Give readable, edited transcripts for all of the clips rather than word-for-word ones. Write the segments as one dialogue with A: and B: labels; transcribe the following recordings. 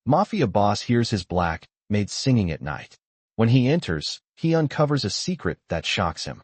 A: Mafia boss hears his black maid singing at night. When he enters, he uncovers a secret that shocks him.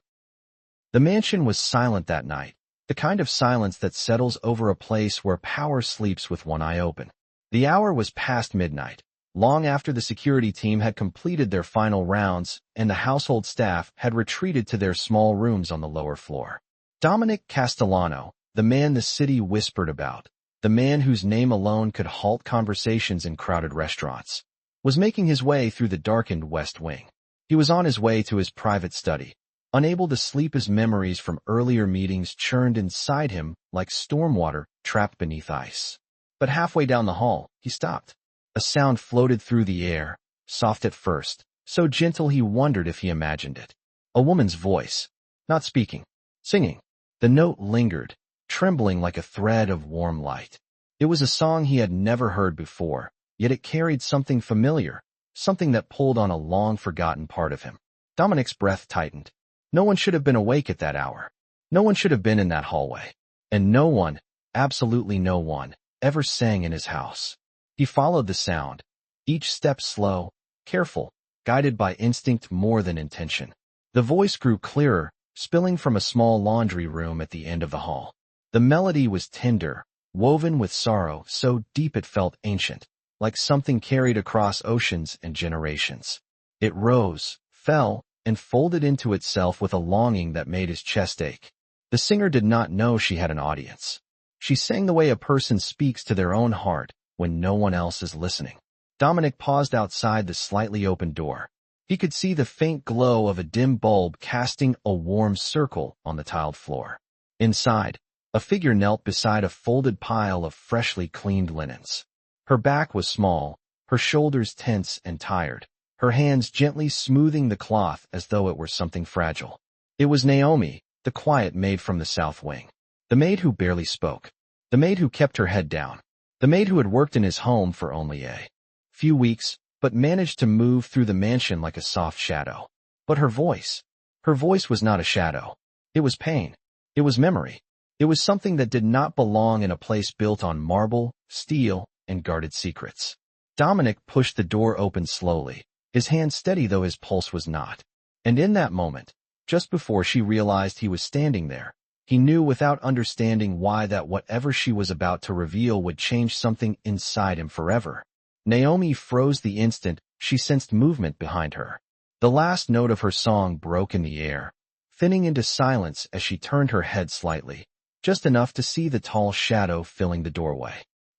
A: The mansion was silent that night, the kind of silence that settles over a place where power sleeps with one eye open. The hour was past midnight, long after the security team had completed their final rounds and the household staff had retreated to their small rooms on the lower floor. Dominic Castellano, the man the city whispered about, the man whose name alone could halt conversations in crowded restaurants, was making his way through the darkened West Wing. He was on his way to his private study, unable to sleep as memories from earlier meetings churned inside him like stormwater trapped beneath ice. But halfway down the hall, he stopped. A sound floated through the air, soft at first, so gentle he wondered if he imagined it. A woman's voice, not speaking, singing. The note lingered, trembling like a thread of warm light. It was a song he had never heard before, yet it carried something familiar, something that pulled on a long-forgotten part of him. Dominic's breath tightened. No one should have been awake at that hour. No one should have been in that hallway. And no one, absolutely no one, ever sang in his house. He followed the sound, each step slow, careful, guided by instinct more than intention. The voice grew clearer, spilling from a small laundry room at the end of the hall. The melody was tender, woven with sorrow so deep it felt ancient, like something carried across oceans and generations. It rose, fell, and folded into itself with a longing that made his chest ache. The singer did not know she had an audience. She sang the way a person speaks to their own heart when no one else is listening. Dominic paused outside the slightly open door. He could see the faint glow of a dim bulb casting a warm circle on the tiled floor. Inside, a figure knelt beside a folded pile of freshly cleaned linens. Her back was small, her shoulders tense and tired, her hands gently smoothing the cloth as though it were something fragile. It was Naomi, the quiet maid from the South Wing. The maid who barely spoke. The maid who kept her head down. The maid who had worked in his home for only a few weeks, but managed to move through the mansion like a soft shadow. But her voice was not a shadow. It was pain. It was memory. It was something that did not belong in a place built on marble, steel, and guarded secrets. Dominic pushed the door open slowly, his hand steady though his pulse was not. And in that moment, just before she realized he was standing there, he knew without understanding why that whatever she was about to reveal would change something inside him forever. Naomi froze the instant she sensed movement behind her. The last note of her song broke in the air, thinning into silence as she turned her head slightly, just enough to see the tall shadow filling the doorway.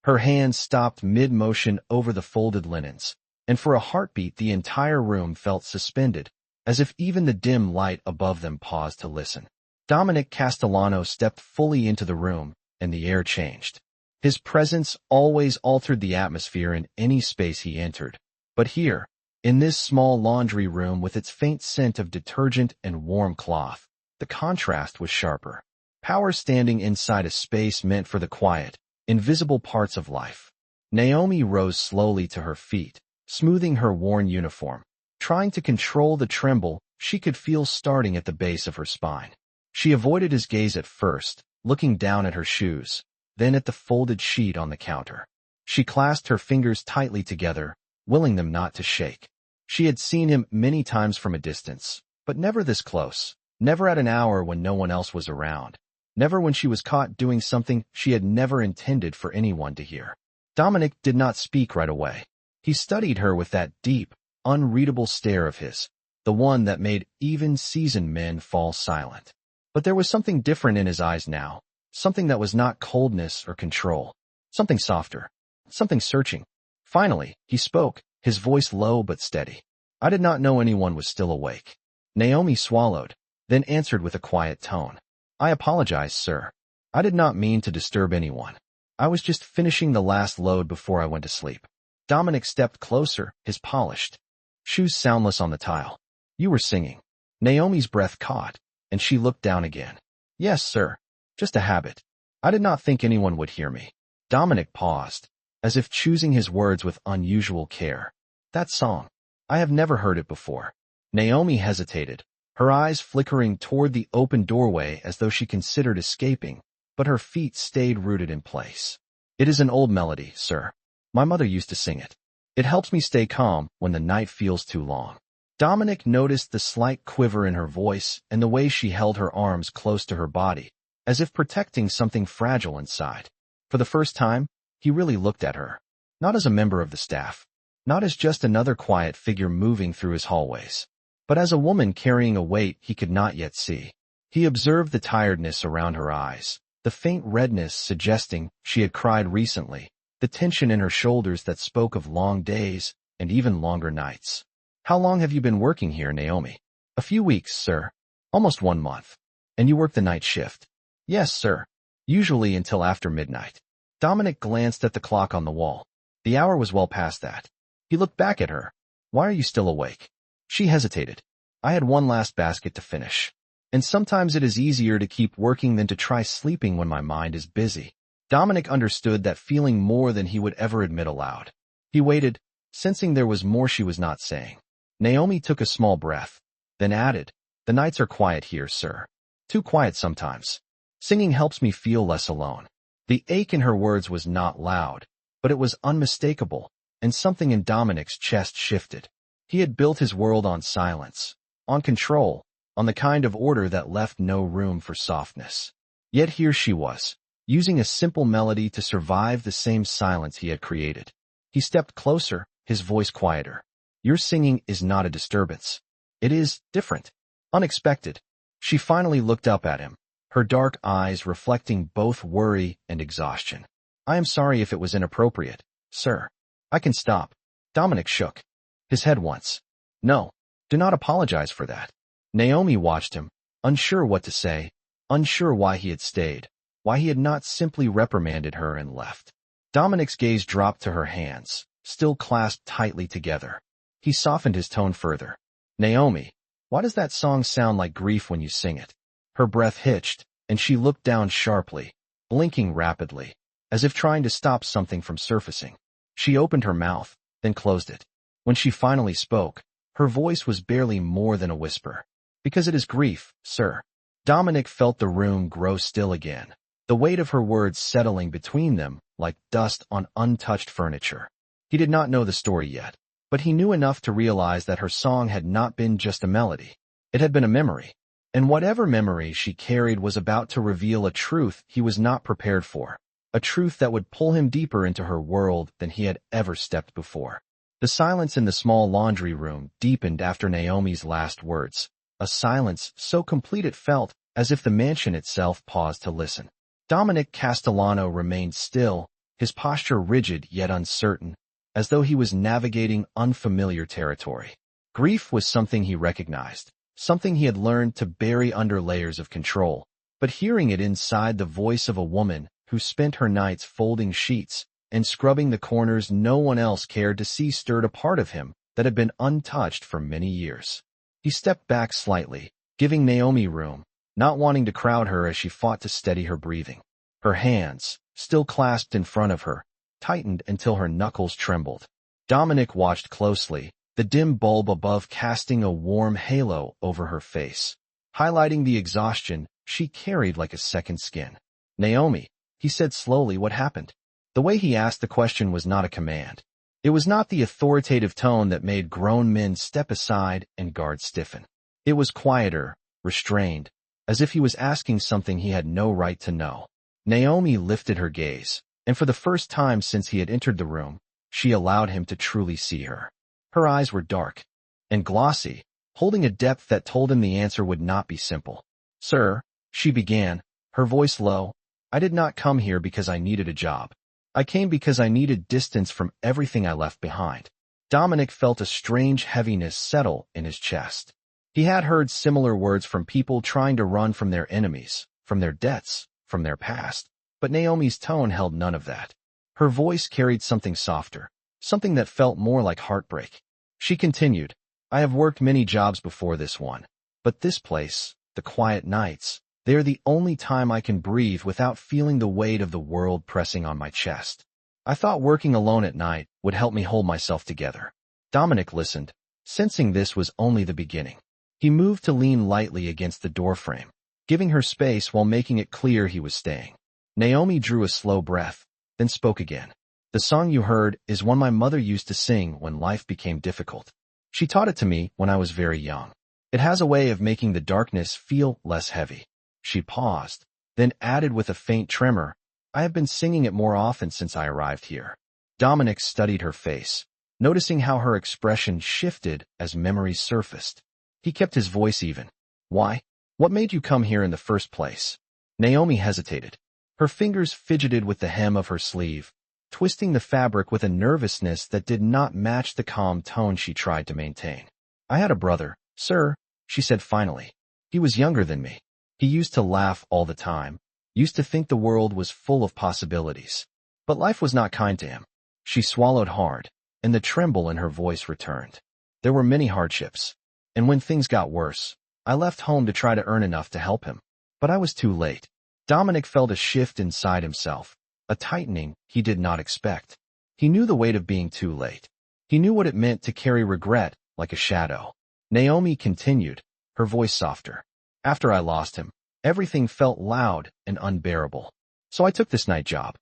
A: Her hands stopped mid-motion over the folded linens, and for a heartbeat the entire room felt suspended, as if even the dim light above them paused to listen. Dominic Castellano stepped fully into the room, and the air changed. His presence always altered the atmosphere in any space he entered, but here, in this small laundry room with its faint scent of detergent and warm cloth, the contrast was sharper. Power standing inside a space meant for the quiet, invisible parts of life. Naomi rose slowly to her feet, smoothing her worn uniform, trying to control the tremble she could feel starting at the base of her spine. She avoided his gaze at first, looking down at her shoes, then at the folded sheet on the counter. She clasped her fingers tightly together, willing them not to shake. She had seen him many times from a distance, but never this close, never at an hour when no one else was around, never when she was caught doing something she had never intended for anyone to hear. Dominic did not speak right away. He studied her with that deep, unreadable stare of his, the one that made even seasoned men fall silent. But there was something different in his eyes now, something that was not coldness or control, something softer, something searching. Finally, he spoke, his voice low but steady. "I did not know anyone was still awake." Naomi swallowed, then answered with a quiet tone. "I apologize, sir. I did not mean to disturb anyone. I was just finishing the last load before I went to sleep." Dominic stepped closer, his polished shoes soundless on the tile. "You were singing." Naomi's breath caught, and she looked down again. "Yes, sir. Just a habit. I did not think anyone would hear me." Dominic paused, as if choosing his words with unusual care. "That song. I have never heard it before." Naomi hesitated, her eyes flickering toward the open doorway as though she considered escaping, but her feet stayed rooted in place. "It is an old melody, sir. My mother used to sing it." It helps me stay calm when the night feels too long. Dominic noticed the slight quiver in her voice and the way she held her arms close to her body, as if protecting something fragile inside. For the first time, he really looked at her. Not as a member of the staff. Not as just another quiet figure moving through his hallways. But as a woman carrying a weight he could not yet see. He observed the tiredness around her eyes, the faint redness suggesting she had cried recently, the tension in her shoulders that spoke of long days and even longer nights. How long have you been working here, Naomi? A few weeks, sir. Almost 1 month. And you work the night shift? Yes, sir. Usually until after midnight. Dominic glanced at the clock on the wall. The hour was well past that. He looked back at her. Why are you still awake? She hesitated. I had one last basket to finish. And sometimes it is easier to keep working than to try sleeping when my mind is busy. Dominic understood that feeling more than he would ever admit aloud. He waited, sensing there was more she was not saying. Naomi took a small breath, then added, the nights are quiet here, sir. Too quiet sometimes. Singing helps me feel less alone. The ache in her words was not loud, but it was unmistakable, and something in Dominic's chest shifted. He had built his world on silence, on control, on the kind of order that left no room for softness. Yet here she was, using a simple melody to survive the same silence he had created. He stepped closer, his voice quieter. Your singing is not a disturbance. It is different, unexpected. She finally looked up at him, her dark eyes reflecting both worry and exhaustion. I am sorry if it was inappropriate, sir. I can stop. Dominic shook his head once. No, do not apologize for that. Naomi watched him, unsure what to say, unsure why he had stayed, why he had not simply reprimanded her and left. Dominic's gaze dropped to her hands, still clasped tightly together. He softened his tone further. Naomi, why does that song sound like grief when you sing it? Her breath hitched, and she looked down sharply, blinking rapidly, as if trying to stop something from surfacing. She opened her mouth, then closed it. When she finally spoke, her voice was barely more than a whisper. Because it is grief, sir. Dominic felt the room grow still again, the weight of her words settling between them like dust on untouched furniture. He did not know the story yet, but he knew enough to realize that her song had not been just a melody. It had been a memory. And whatever memory she carried was about to reveal a truth he was not prepared for, a truth that would pull him deeper into her world than he had ever stepped before. The silence in the small laundry room deepened after Naomi's last words, a silence so complete it felt as if the mansion itself paused to listen. Dominic Castellano remained still, his posture rigid yet uncertain, as though he was navigating unfamiliar territory. Grief was something he recognized, something he had learned to bury under layers of control, but hearing it inside the voice of a woman who spent her nights folding sheets and scrubbing the corners no one else cared to see stirred a part of him that had been untouched for many years. He stepped back slightly, giving Naomi room, not wanting to crowd her as she fought to steady her breathing. Her hands, still clasped in front of her, tightened until her knuckles trembled. Dominic watched closely, the dim bulb above casting a warm halo over her face, highlighting the exhaustion she carried like a second skin. Naomi, he said slowly, what happened? The way he asked the question was not a command. It was not the authoritative tone that made grown men step aside and guards stiffen. It was quieter, restrained, as if he was asking something he had no right to know. Naomi lifted her gaze, and for the first time since he had entered the room, she allowed him to truly see her. Her eyes were dark and glossy, holding a depth that told him the answer would not be simple. Sir, she began, her voice low, I did not come here because I needed a job. I came because I needed distance from everything I left behind. Dominic felt a strange heaviness settle in his chest. He had heard similar words from people trying to run from their enemies, from their debts, from their past, but Naomi's tone held none of that. Her voice carried something softer, something that felt more like heartbreak. She continued, I have worked many jobs before this one, but this place, the quiet nights, they are the only time I can breathe without feeling the weight of the world pressing on my chest. I thought working alone at night would help me hold myself together. Dominic listened, sensing this was only the beginning. He moved to lean lightly against the doorframe, giving her space while making it clear he was staying. Naomi drew a slow breath, then spoke again. The song you heard is one my mother used to sing when life became difficult. She taught it to me when I was very young. It has a way of making the darkness feel less heavy. She paused, then added with a faint tremor, I have been singing it more often since I arrived here. Dominic studied her face, noticing how her expression shifted as memories surfaced. He kept his voice even. Why? What made you come here in the first place? Naomi hesitated. Her fingers fidgeted with the hem of her sleeve, twisting the fabric with a nervousness that did not match the calm tone she tried to maintain. I had a brother, sir, she said finally. He was younger than me. He used to laugh all the time, used to think the world was full of possibilities. But life was not kind to him. She swallowed hard, and the tremble in her voice returned. There were many hardships, and when things got worse, I left home to try to earn enough to help him. But I was too late. Dominic felt a shift inside himself, a tightening he did not expect. He knew the weight of being too late. He knew what it meant to carry regret like a shadow. Naomi continued, her voice softer. After I lost him, everything felt loud and unbearable. So I took this night job.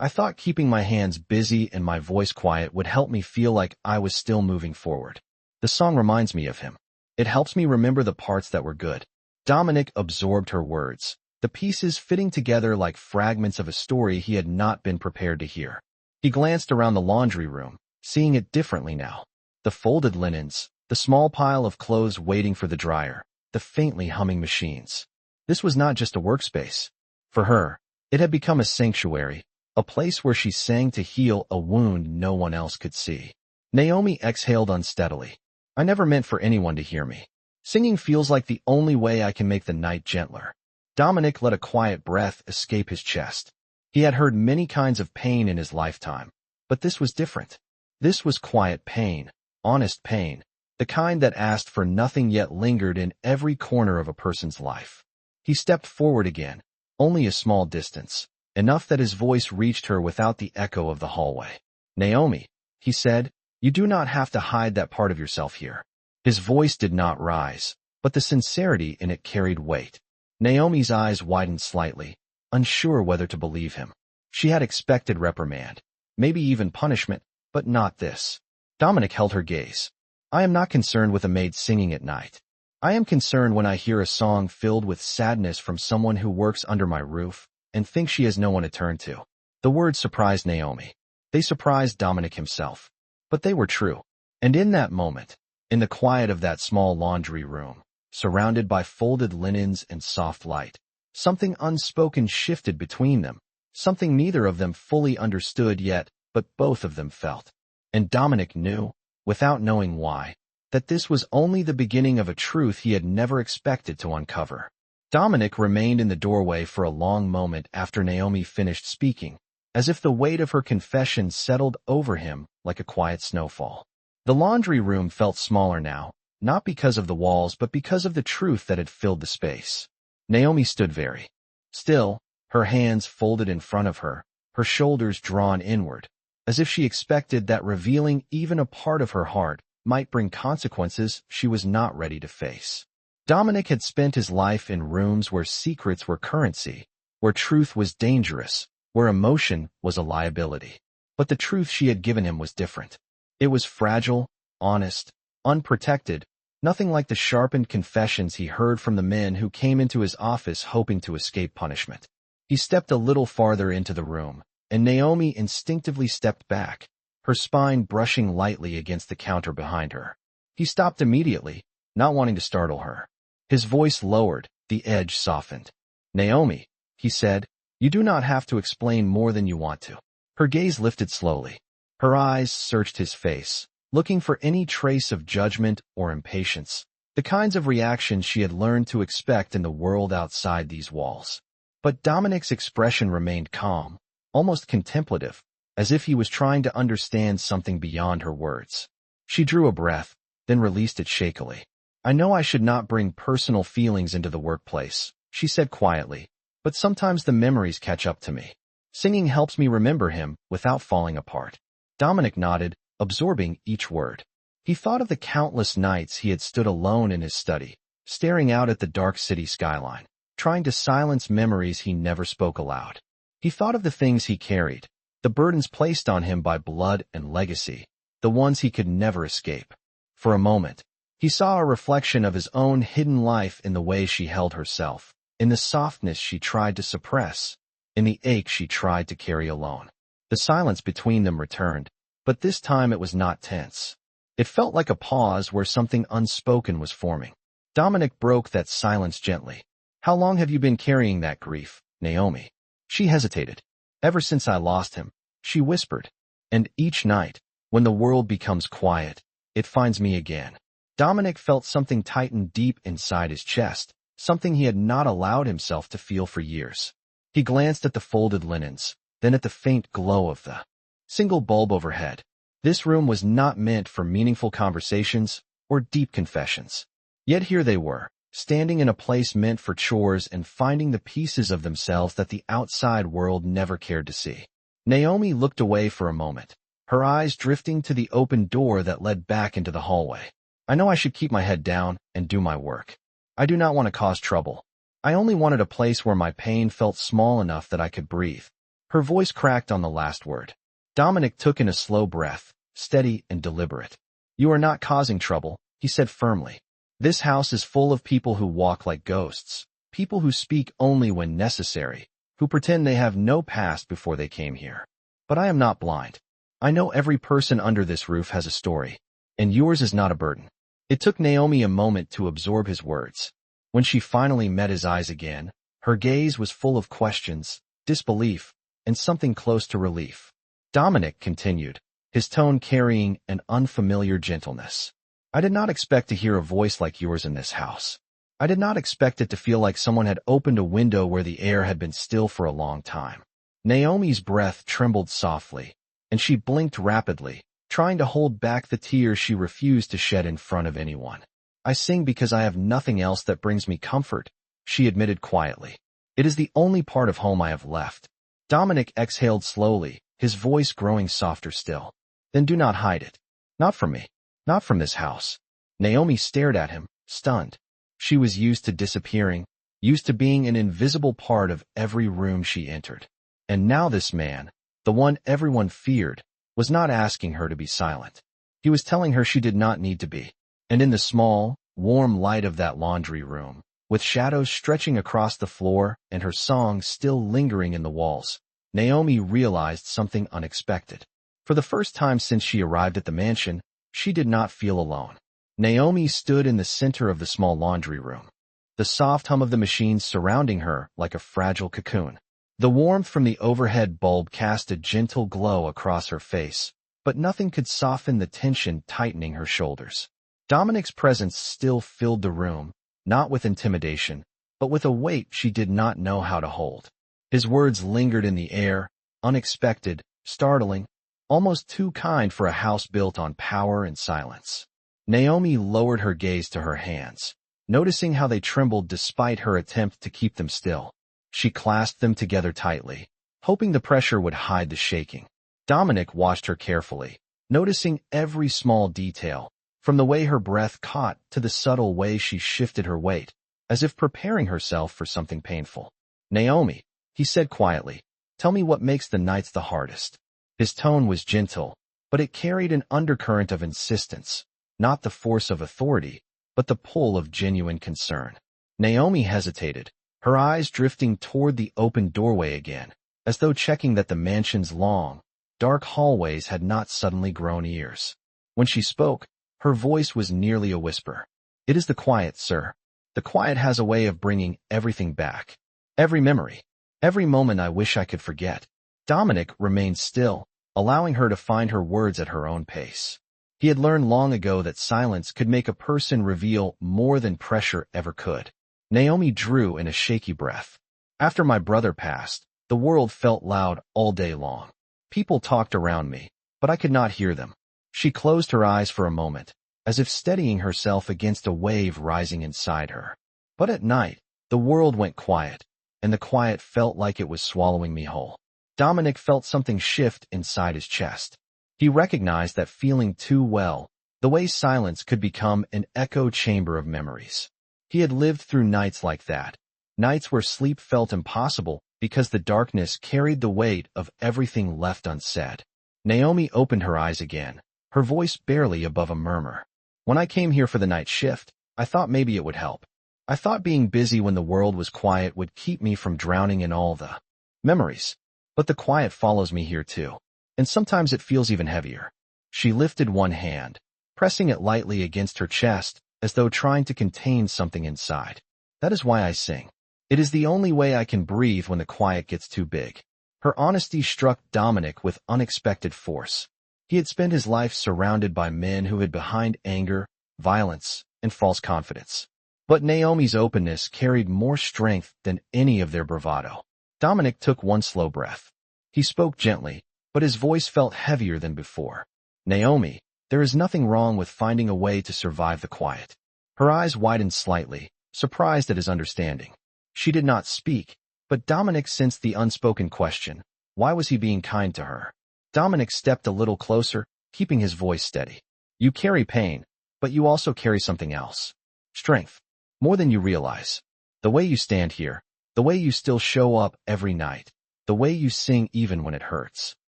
A: I thought keeping my hands busy and my voice quiet would help me feel like I was still moving forward. The song reminds me of him. It helps me remember the parts that were good. Dominic absorbed her words, the pieces fitting together like fragments of a story he had not been prepared to hear. He glanced around the laundry room, seeing it differently now. The folded linens, the small pile of clothes waiting for the dryer, the faintly humming machines. This was not just a workspace. For her, it had become a sanctuary, a place where she sang to heal a wound no one else could see. Naomi exhaled unsteadily. I never meant for anyone to hear me. Singing feels like the only way I can make the night gentler. Dominic let a quiet breath escape his chest. He had heard many kinds of pain in his lifetime, but this was different. This was quiet pain, honest pain, the kind that asked for nothing yet lingered in every corner of a person's life. He stepped forward again, only a small distance, enough that his voice reached her without the echo of the hallway. Naomi, he said, you do not have to hide that part of yourself here. His voice did not rise, but the sincerity in it carried weight. Naomi's eyes widened slightly, unsure whether to believe him. She had expected reprimand, maybe even punishment, but not this. Dominic held her gaze. I am not concerned with a maid singing at night. I am concerned when I hear a song filled with sadness from someone who works under my roof and thinks she has no one to turn to. The words surprised Naomi. They surprised Dominic himself. But they were true. And in that moment, in the quiet of that small laundry room, surrounded by folded linens and soft light, something unspoken shifted between them, something neither of them fully understood yet, but both of them felt. And Dominic knew, without knowing why, that this was only the beginning of a truth he had never expected to uncover. Dominic remained in the doorway for a long moment after Naomi finished speaking, as if the weight of her confession settled over him like a quiet snowfall. The laundry room felt smaller now, not because of the walls but because of the truth that had filled the space. Naomi stood very still, her hands folded in front of her, her shoulders drawn inward, as if she expected that revealing even a part of her heart might bring consequences she was not ready to face. Dominic had spent his life in rooms where secrets were currency, where truth was dangerous, where emotion was a liability. But the truth she had given him was different. It was fragile, honest, unprotected, nothing like the sharpened confessions he heard from the men who came into his office hoping to escape punishment. He stepped a little farther into the room, and Naomi instinctively stepped back, her spine brushing lightly against the counter behind her. He stopped immediately, not wanting to startle her. His voice lowered, the edge softened. Naomi, he said, you do not have to explain more than you want to. Her gaze lifted slowly. Her eyes searched his face, looking for any trace of judgment or impatience, the kinds of reactions she had learned to expect in the world outside these walls. But Dominic's expression remained calm, almost contemplative, as if he was trying to understand something beyond her words. She drew a breath, then released it shakily. I know I should not bring personal feelings into the workplace, she said quietly, but sometimes the memories catch up to me. Singing helps me remember him without falling apart. Dominic nodded, absorbing each word. He thought of the countless nights he had stood alone in his study, staring out at the dark city skyline, trying to silence memories he never spoke aloud. He thought of the things he carried, the burdens placed on him by blood and legacy, the ones he could never escape. For a moment, he saw a reflection of his own hidden life in the way she held herself, in the softness she tried to suppress, in the ache she tried to carry alone. The silence between them returned, but this time it was not tense. It felt like a pause where something unspoken was forming. Dominic broke that silence gently. "How long have you been carrying that grief, Naomi?" She hesitated. "Ever since I lost him," she whispered. "And each night, when the world becomes quiet, it finds me again." Dominic felt something tighten deep inside his chest, something he had not allowed himself to feel for years. He glanced at the folded linens, then at the faint glow of the single bulb overhead. This room was not meant for meaningful conversations or deep confessions. Yet here they were, standing in a place meant for chores and finding the pieces of themselves that the outside world never cared to see. Naomi looked away for a moment, her eyes drifting to the open door that led back into the hallway. "I know I should keep my head down and do my work. I do not want to cause trouble. I only wanted a place where my pain felt small enough that I could breathe." Her voice cracked on the last word. Dominic took in a slow breath, steady and deliberate. "You are not causing trouble," he said firmly. "This house is full of people who walk like ghosts, people who speak only when necessary, who pretend they have no past before they came here. But I am not blind. I know every person under this roof has a story, and yours is not a burden." It took Naomi a moment to absorb his words. When she finally met his eyes again, her gaze was full of questions, disbelief, and something close to relief. Dominic continued, his tone carrying an unfamiliar gentleness. "I did not expect to hear a voice like yours in this house. I did not expect it to feel like someone had opened a window where the air had been still for a long time." Naomi's breath trembled softly, and she blinked rapidly, trying to hold back the tears she refused to shed in front of anyone. "I sing because I have nothing else that brings me comfort," she admitted quietly. "It is the only part of home I have left." Dominic exhaled slowly, his voice growing softer still. "Then do not hide it. Not from me. Not from this house." Naomi stared at him, stunned. She was used to disappearing, used to being an invisible part of every room she entered. And now this man, the one everyone feared, was not asking her to be silent. He was telling her she did not need to be. And in the small, warm light of that laundry room, with shadows stretching across the floor and her song still lingering in the walls, Naomi realized something unexpected. For the first time since she arrived at the mansion, she did not feel alone. Naomi stood in the center of the small laundry room, the soft hum of the machines surrounding her like a fragile cocoon. The warmth from the overhead bulb cast a gentle glow across her face, but nothing could soften the tension tightening her shoulders. Dominic's presence still filled the room, not with intimidation, but with a weight she did not know how to hold. His words lingered in the air, unexpected, startling, almost too kind for a house built on power and silence. Naomi lowered her gaze to her hands, noticing how they trembled despite her attempt to keep them still. She clasped them together tightly, hoping the pressure would hide the shaking. Dominic watched her carefully, noticing every small detail, from the way her breath caught to the subtle way she shifted her weight, as if preparing herself for something painful. "Naomi," he said quietly, "tell me what makes the nights the hardest." His tone was gentle, but it carried an undercurrent of insistence, not the force of authority, but the pull of genuine concern. Naomi hesitated, her eyes drifting toward the open doorway again, as though checking that the mansion's long, dark hallways had not suddenly grown ears. When she spoke, her voice was nearly a whisper. "It is the quiet, sir. The quiet has a way of bringing everything back. Every memory, every moment I wish I could forget." Dominic remained still, allowing her to find her words at her own pace. He had learned long ago that silence could make a person reveal more than pressure ever could. Naomi drew in a shaky breath. "After my brother passed, the world felt loud all day long. People talked around me, but I could not hear them." She closed her eyes for a moment, as if steadying herself against a wave rising inside her. "But at night, the world went quiet, and the quiet felt like it was swallowing me whole." Dominic felt something shift inside his chest. He recognized that feeling too well, the way silence could become an echo chamber of memories. He had lived through nights like that, nights where sleep felt impossible because the darkness carried the weight of everything left unsaid. Naomi opened her eyes again, her voice barely above a murmur. When I came here for the night shift, I thought maybe it would help. I thought being busy when the world was quiet would keep me from drowning in all the memories. But the quiet follows me here too. And sometimes it feels even heavier. She lifted one hand, pressing it lightly against her chest, as though trying to contain something inside. That is why I sing. It is the only way I can breathe when the quiet gets too big. Her honesty struck Dominic with unexpected force. He had spent his life surrounded by men who hid behind anger, violence, and false confidence. But Naomi's openness carried more strength than any of their bravado. Dominic took one slow breath. He spoke gently, but his voice felt heavier than before. Naomi, there is nothing wrong with finding a way to survive the quiet. Her eyes widened slightly, surprised at his understanding. She did not speak, but Dominic sensed the unspoken question. Why was he being kind to her? Dominic stepped a little closer, keeping his voice steady. You carry pain, but you also carry something else. Strength. More than you realize. The way you stand here, the way you still show up every night, the way you sing even when it hurts.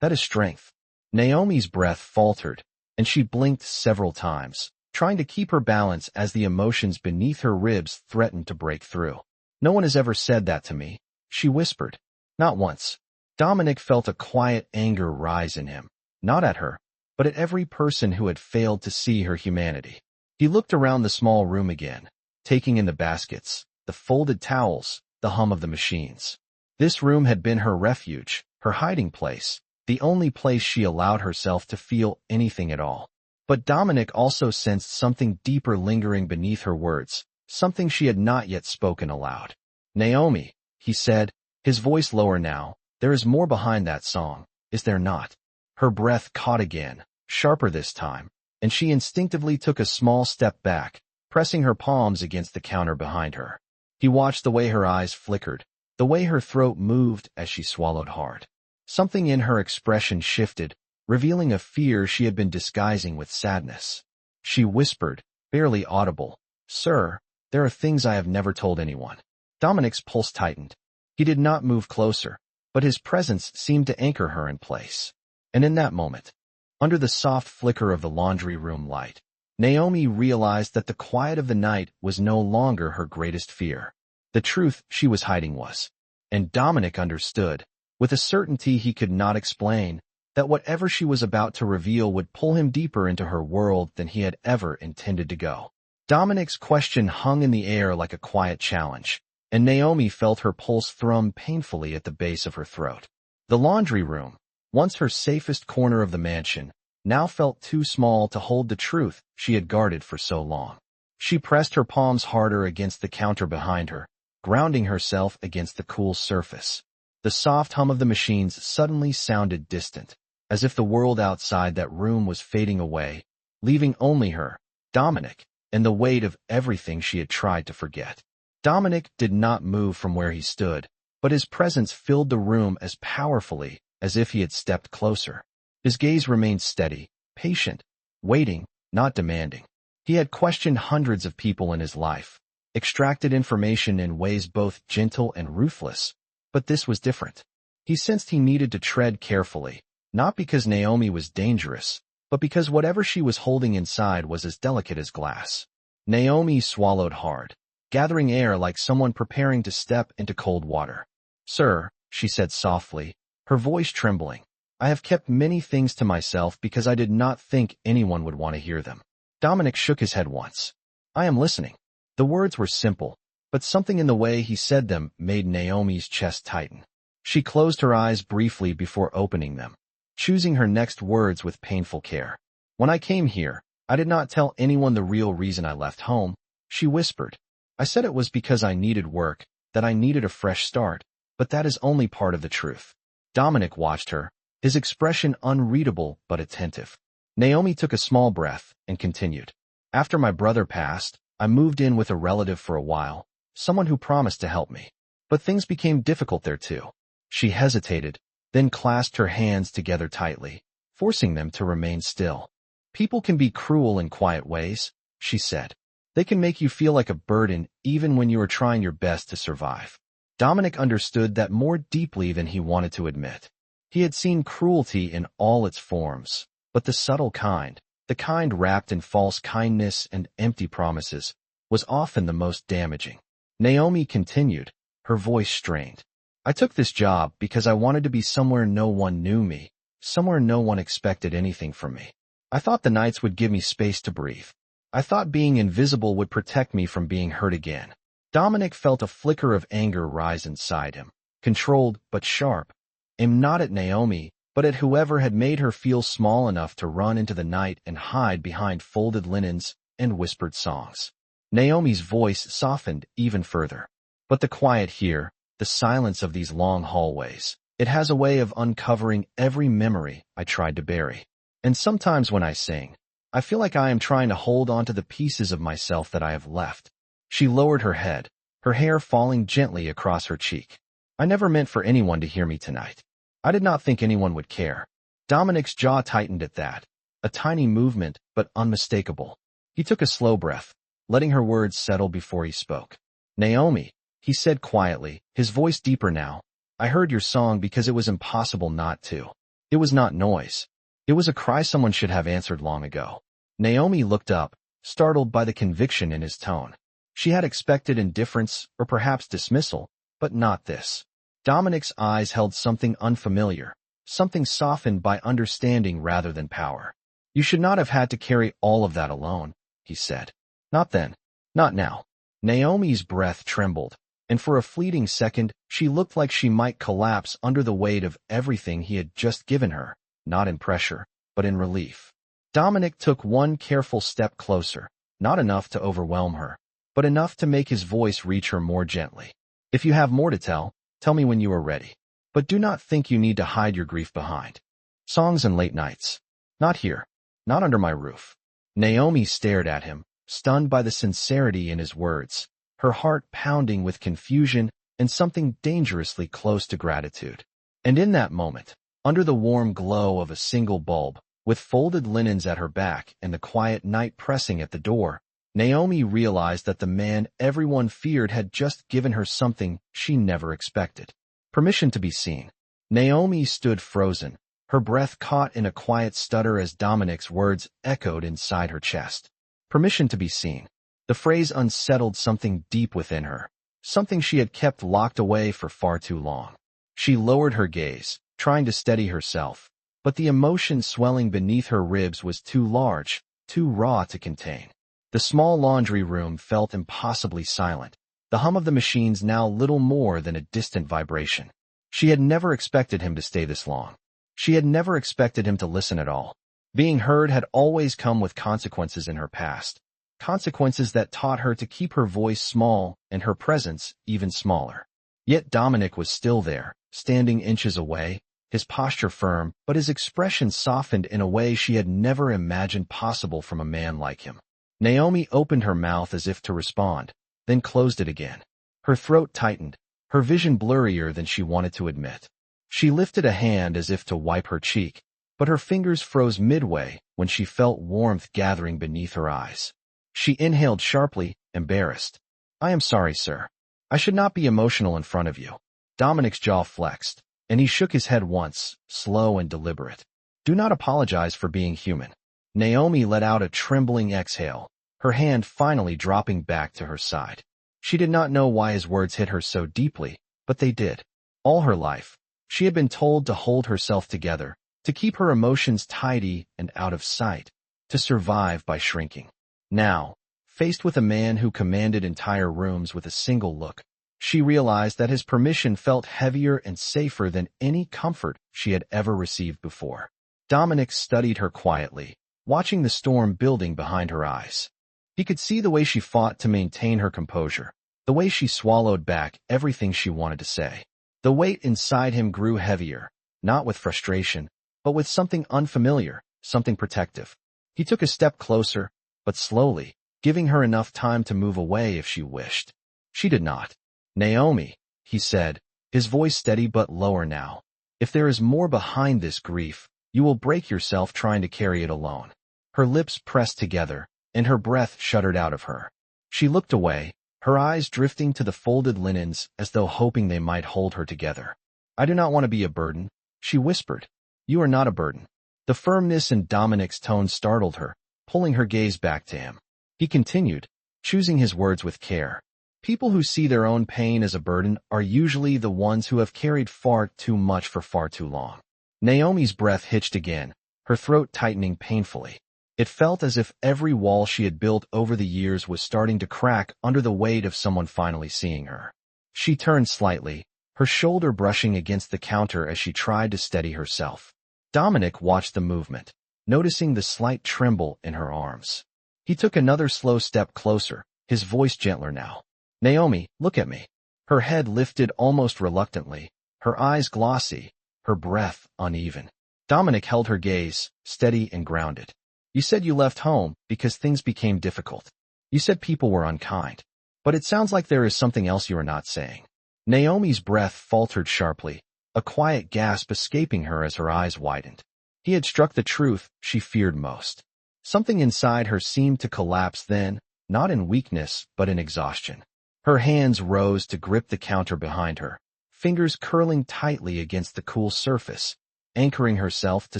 A: That is strength. Naomi's breath faltered, and she blinked several times, trying to keep her balance as the emotions beneath her ribs threatened to break through. No one has ever said that to me, she whispered. Not once. Dominic felt a quiet anger rise in him, not at her, but at every person who had failed to see her humanity. He looked around the small room again, taking in the baskets, the folded towels, the hum of the machines. This room had been her refuge, her hiding place, the only place she allowed herself to feel anything at all. But Dominic also sensed something deeper lingering beneath her words, something she had not yet spoken aloud. Naomi, he said, his voice lower now, there is more behind that song, is there not? Her breath caught again, sharper this time, and she instinctively took a small step back, pressing her palms against the counter behind her. He watched the way her eyes flickered, the way her throat moved as she swallowed hard. Something in her expression shifted, revealing a fear she had been disguising with sadness. She whispered, barely audible, Sir, there are things I have never told anyone. Dominic's pulse tightened. He did not move closer, but his presence seemed to anchor her in place. And in that moment, under the soft flicker of the laundry room light, Naomi realized that the quiet of the night was no longer her greatest fear. The truth she was hiding was. And Dominic understood, with a certainty he could not explain, that whatever she was about to reveal would pull him deeper into her world than he had ever intended to go. Dominic's question hung in the air like a quiet challenge, and Naomi felt her pulse thrum painfully at the base of her throat. The laundry room, once her safest corner of the mansion, now felt too small to hold the truth she had guarded for so long. She pressed her palms harder against the counter behind her, grounding herself against the cool surface. The soft hum of the machines suddenly sounded distant, as if the world outside that room was fading away, leaving only her, Dominic, and the weight of everything she had tried to forget. Dominic did not move from where he stood, but his presence filled the room as powerfully as if he had stepped closer. His gaze remained steady, patient, waiting, not demanding. He had questioned hundreds of people in his life, extracted information in ways both gentle and ruthless, but this was different. He sensed he needed to tread carefully, not because Naomi was dangerous, but because whatever she was holding inside was as delicate as glass. Naomi swallowed hard, gathering air like someone preparing to step into cold water. Sir, she said softly, her voice trembling, I have kept many things to myself because I did not think anyone would want to hear them. Dominic shook his head once. I am listening. The words were simple, but something in the way he said them made Naomi's chest tighten. She closed her eyes briefly before opening them, choosing her next words with painful care. When I came here, I did not tell anyone the real reason I left home, she whispered. I said it was because I needed work, that I needed a fresh start, but that is only part of the truth. Dominic watched her, his expression unreadable but attentive. Naomi took a small breath and continued. After my brother passed, I moved in with a relative for a while, someone who promised to help me. But things became difficult there too. She hesitated, then clasped her hands together tightly, forcing them to remain still. People can be cruel in quiet ways, she said. They can make you feel like a burden even when you are trying your best to survive. Dominic understood that more deeply than he wanted to admit. He had seen cruelty in all its forms, but the subtle kind, the kind wrapped in false kindness and empty promises, was often the most damaging. Naomi continued, her voice strained. I took this job because I wanted to be somewhere no one knew me, somewhere no one expected anything from me. I thought the nights would give me space to breathe. I thought being invisible would protect me from being hurt again. Dominic felt a flicker of anger rise inside him, controlled but sharp, aimed not at Naomi, but at whoever had made her feel small enough to run into the night and hide behind folded linens and whispered songs. Naomi's voice softened even further. But the quiet here, the silence of these long hallways, it has a way of uncovering every memory I tried to bury. And sometimes when I sing, I feel like I am trying to hold on to the pieces of myself that I have left. She lowered her head, her hair falling gently across her cheek. I never meant for anyone to hear me tonight. I did not think anyone would care. Dominic's jaw tightened at that, a tiny movement, but unmistakable. He took a slow breath, letting her words settle before he spoke. Naomi, he said quietly, his voice deeper now, I heard your song because it was impossible not to. It was not noise. It was a cry someone should have answered long ago. Naomi looked up, startled by the conviction in his tone. She had expected indifference or perhaps dismissal, but not this. Dominic's eyes held something unfamiliar, something softened by understanding rather than power. You should not have had to carry all of that alone, he said. Not then. Not now. Naomi's breath trembled, and for a fleeting second, she looked like she might collapse under the weight of everything he had just given her, not in pressure, but in relief. Dominic took one careful step closer, not enough to overwhelm her, but enough to make his voice reach her more gently. If you have more to tell, tell me when you are ready. But do not think you need to hide your grief behind songs and late nights. Not here. Not under my roof. Naomi stared at him, stunned by the sincerity in his words, her heart pounding with confusion and something dangerously close to gratitude. And in that moment, under the warm glow of a single bulb, with folded linens at her back and the quiet night pressing at the door, Naomi realized that the man everyone feared had just given her something she never expected. Permission to be seen. Naomi stood frozen, her breath caught in a quiet stutter as Dominic's words echoed inside her chest. Permission to be seen. The phrase unsettled something deep within her, something she had kept locked away for far too long. She lowered her gaze, trying to steady herself, but the emotion swelling beneath her ribs was too large, too raw to contain. The small laundry room felt impossibly silent, the hum of the machines now little more than a distant vibration. She had never expected him to stay this long. She had never expected him to listen at all. Being heard had always come with consequences in her past, consequences that taught her to keep her voice small and her presence even smaller. Yet Dominic was still there, standing inches away, his posture firm, but his expression softened in a way she had never imagined possible from a man like him. Naomi opened her mouth as if to respond, then closed it again. Her throat tightened, her vision blurrier than she wanted to admit. She lifted a hand as if to wipe her cheek, but her fingers froze midway when she felt warmth gathering beneath her eyes. She inhaled sharply, embarrassed. I am sorry, sir. I should not be emotional in front of you. Dominic's jaw flexed, and he shook his head once, slow and deliberate. Do not apologize for being human. Naomi let out a trembling exhale, her hand finally dropping back to her side. She did not know why his words hit her so deeply, but they did. All her life, she had been told to hold herself together, to keep her emotions tidy and out of sight, to survive by shrinking. Now, faced with a man who commanded entire rooms with a single look, she realized that his permission felt heavier and safer than any comfort she had ever received before. Dominic studied her quietly, watching the storm building behind her eyes. He could see the way she fought to maintain her composure, the way she swallowed back everything she wanted to say. The weight inside him grew heavier, not with frustration, but with something unfamiliar, something protective. He took a step closer, but slowly, giving her enough time to move away if she wished. She did not. Naomi, he said, his voice steady but lower now. If there is more behind this grief, you will break yourself trying to carry it alone. Her lips pressed together, and her breath shuddered out of her. She looked away, her eyes drifting to the folded linens as though hoping they might hold her together. "I do not want to be a burden," she whispered. "You are not a burden." The firmness in Dominic's tone startled her, pulling her gaze back to him. He continued, choosing his words with care. "People who see their own pain as a burden are usually the ones who have carried far too much for far too long." Naomi's breath hitched again, her throat tightening painfully. It felt as if every wall she had built over the years was starting to crack under the weight of someone finally seeing her. She turned slightly, her shoulder brushing against the counter as she tried to steady herself. Dominic watched the movement, noticing the slight tremble in her arms. He took another slow step closer, his voice gentler now. "Naomi, look at me." Her head lifted almost reluctantly, her eyes glossy, her breath uneven. Dominic held her gaze, steady and grounded. "You said you left home because things became difficult. You said people were unkind. But it sounds like there is something else you are not saying." Naomi's breath faltered sharply, a quiet gasp escaping her as her eyes widened. He had struck the truth she feared most. Something inside her seemed to collapse then, not in weakness but in exhaustion. Her hands rose to grip the counter behind her, fingers curling tightly against the cool surface, anchoring herself to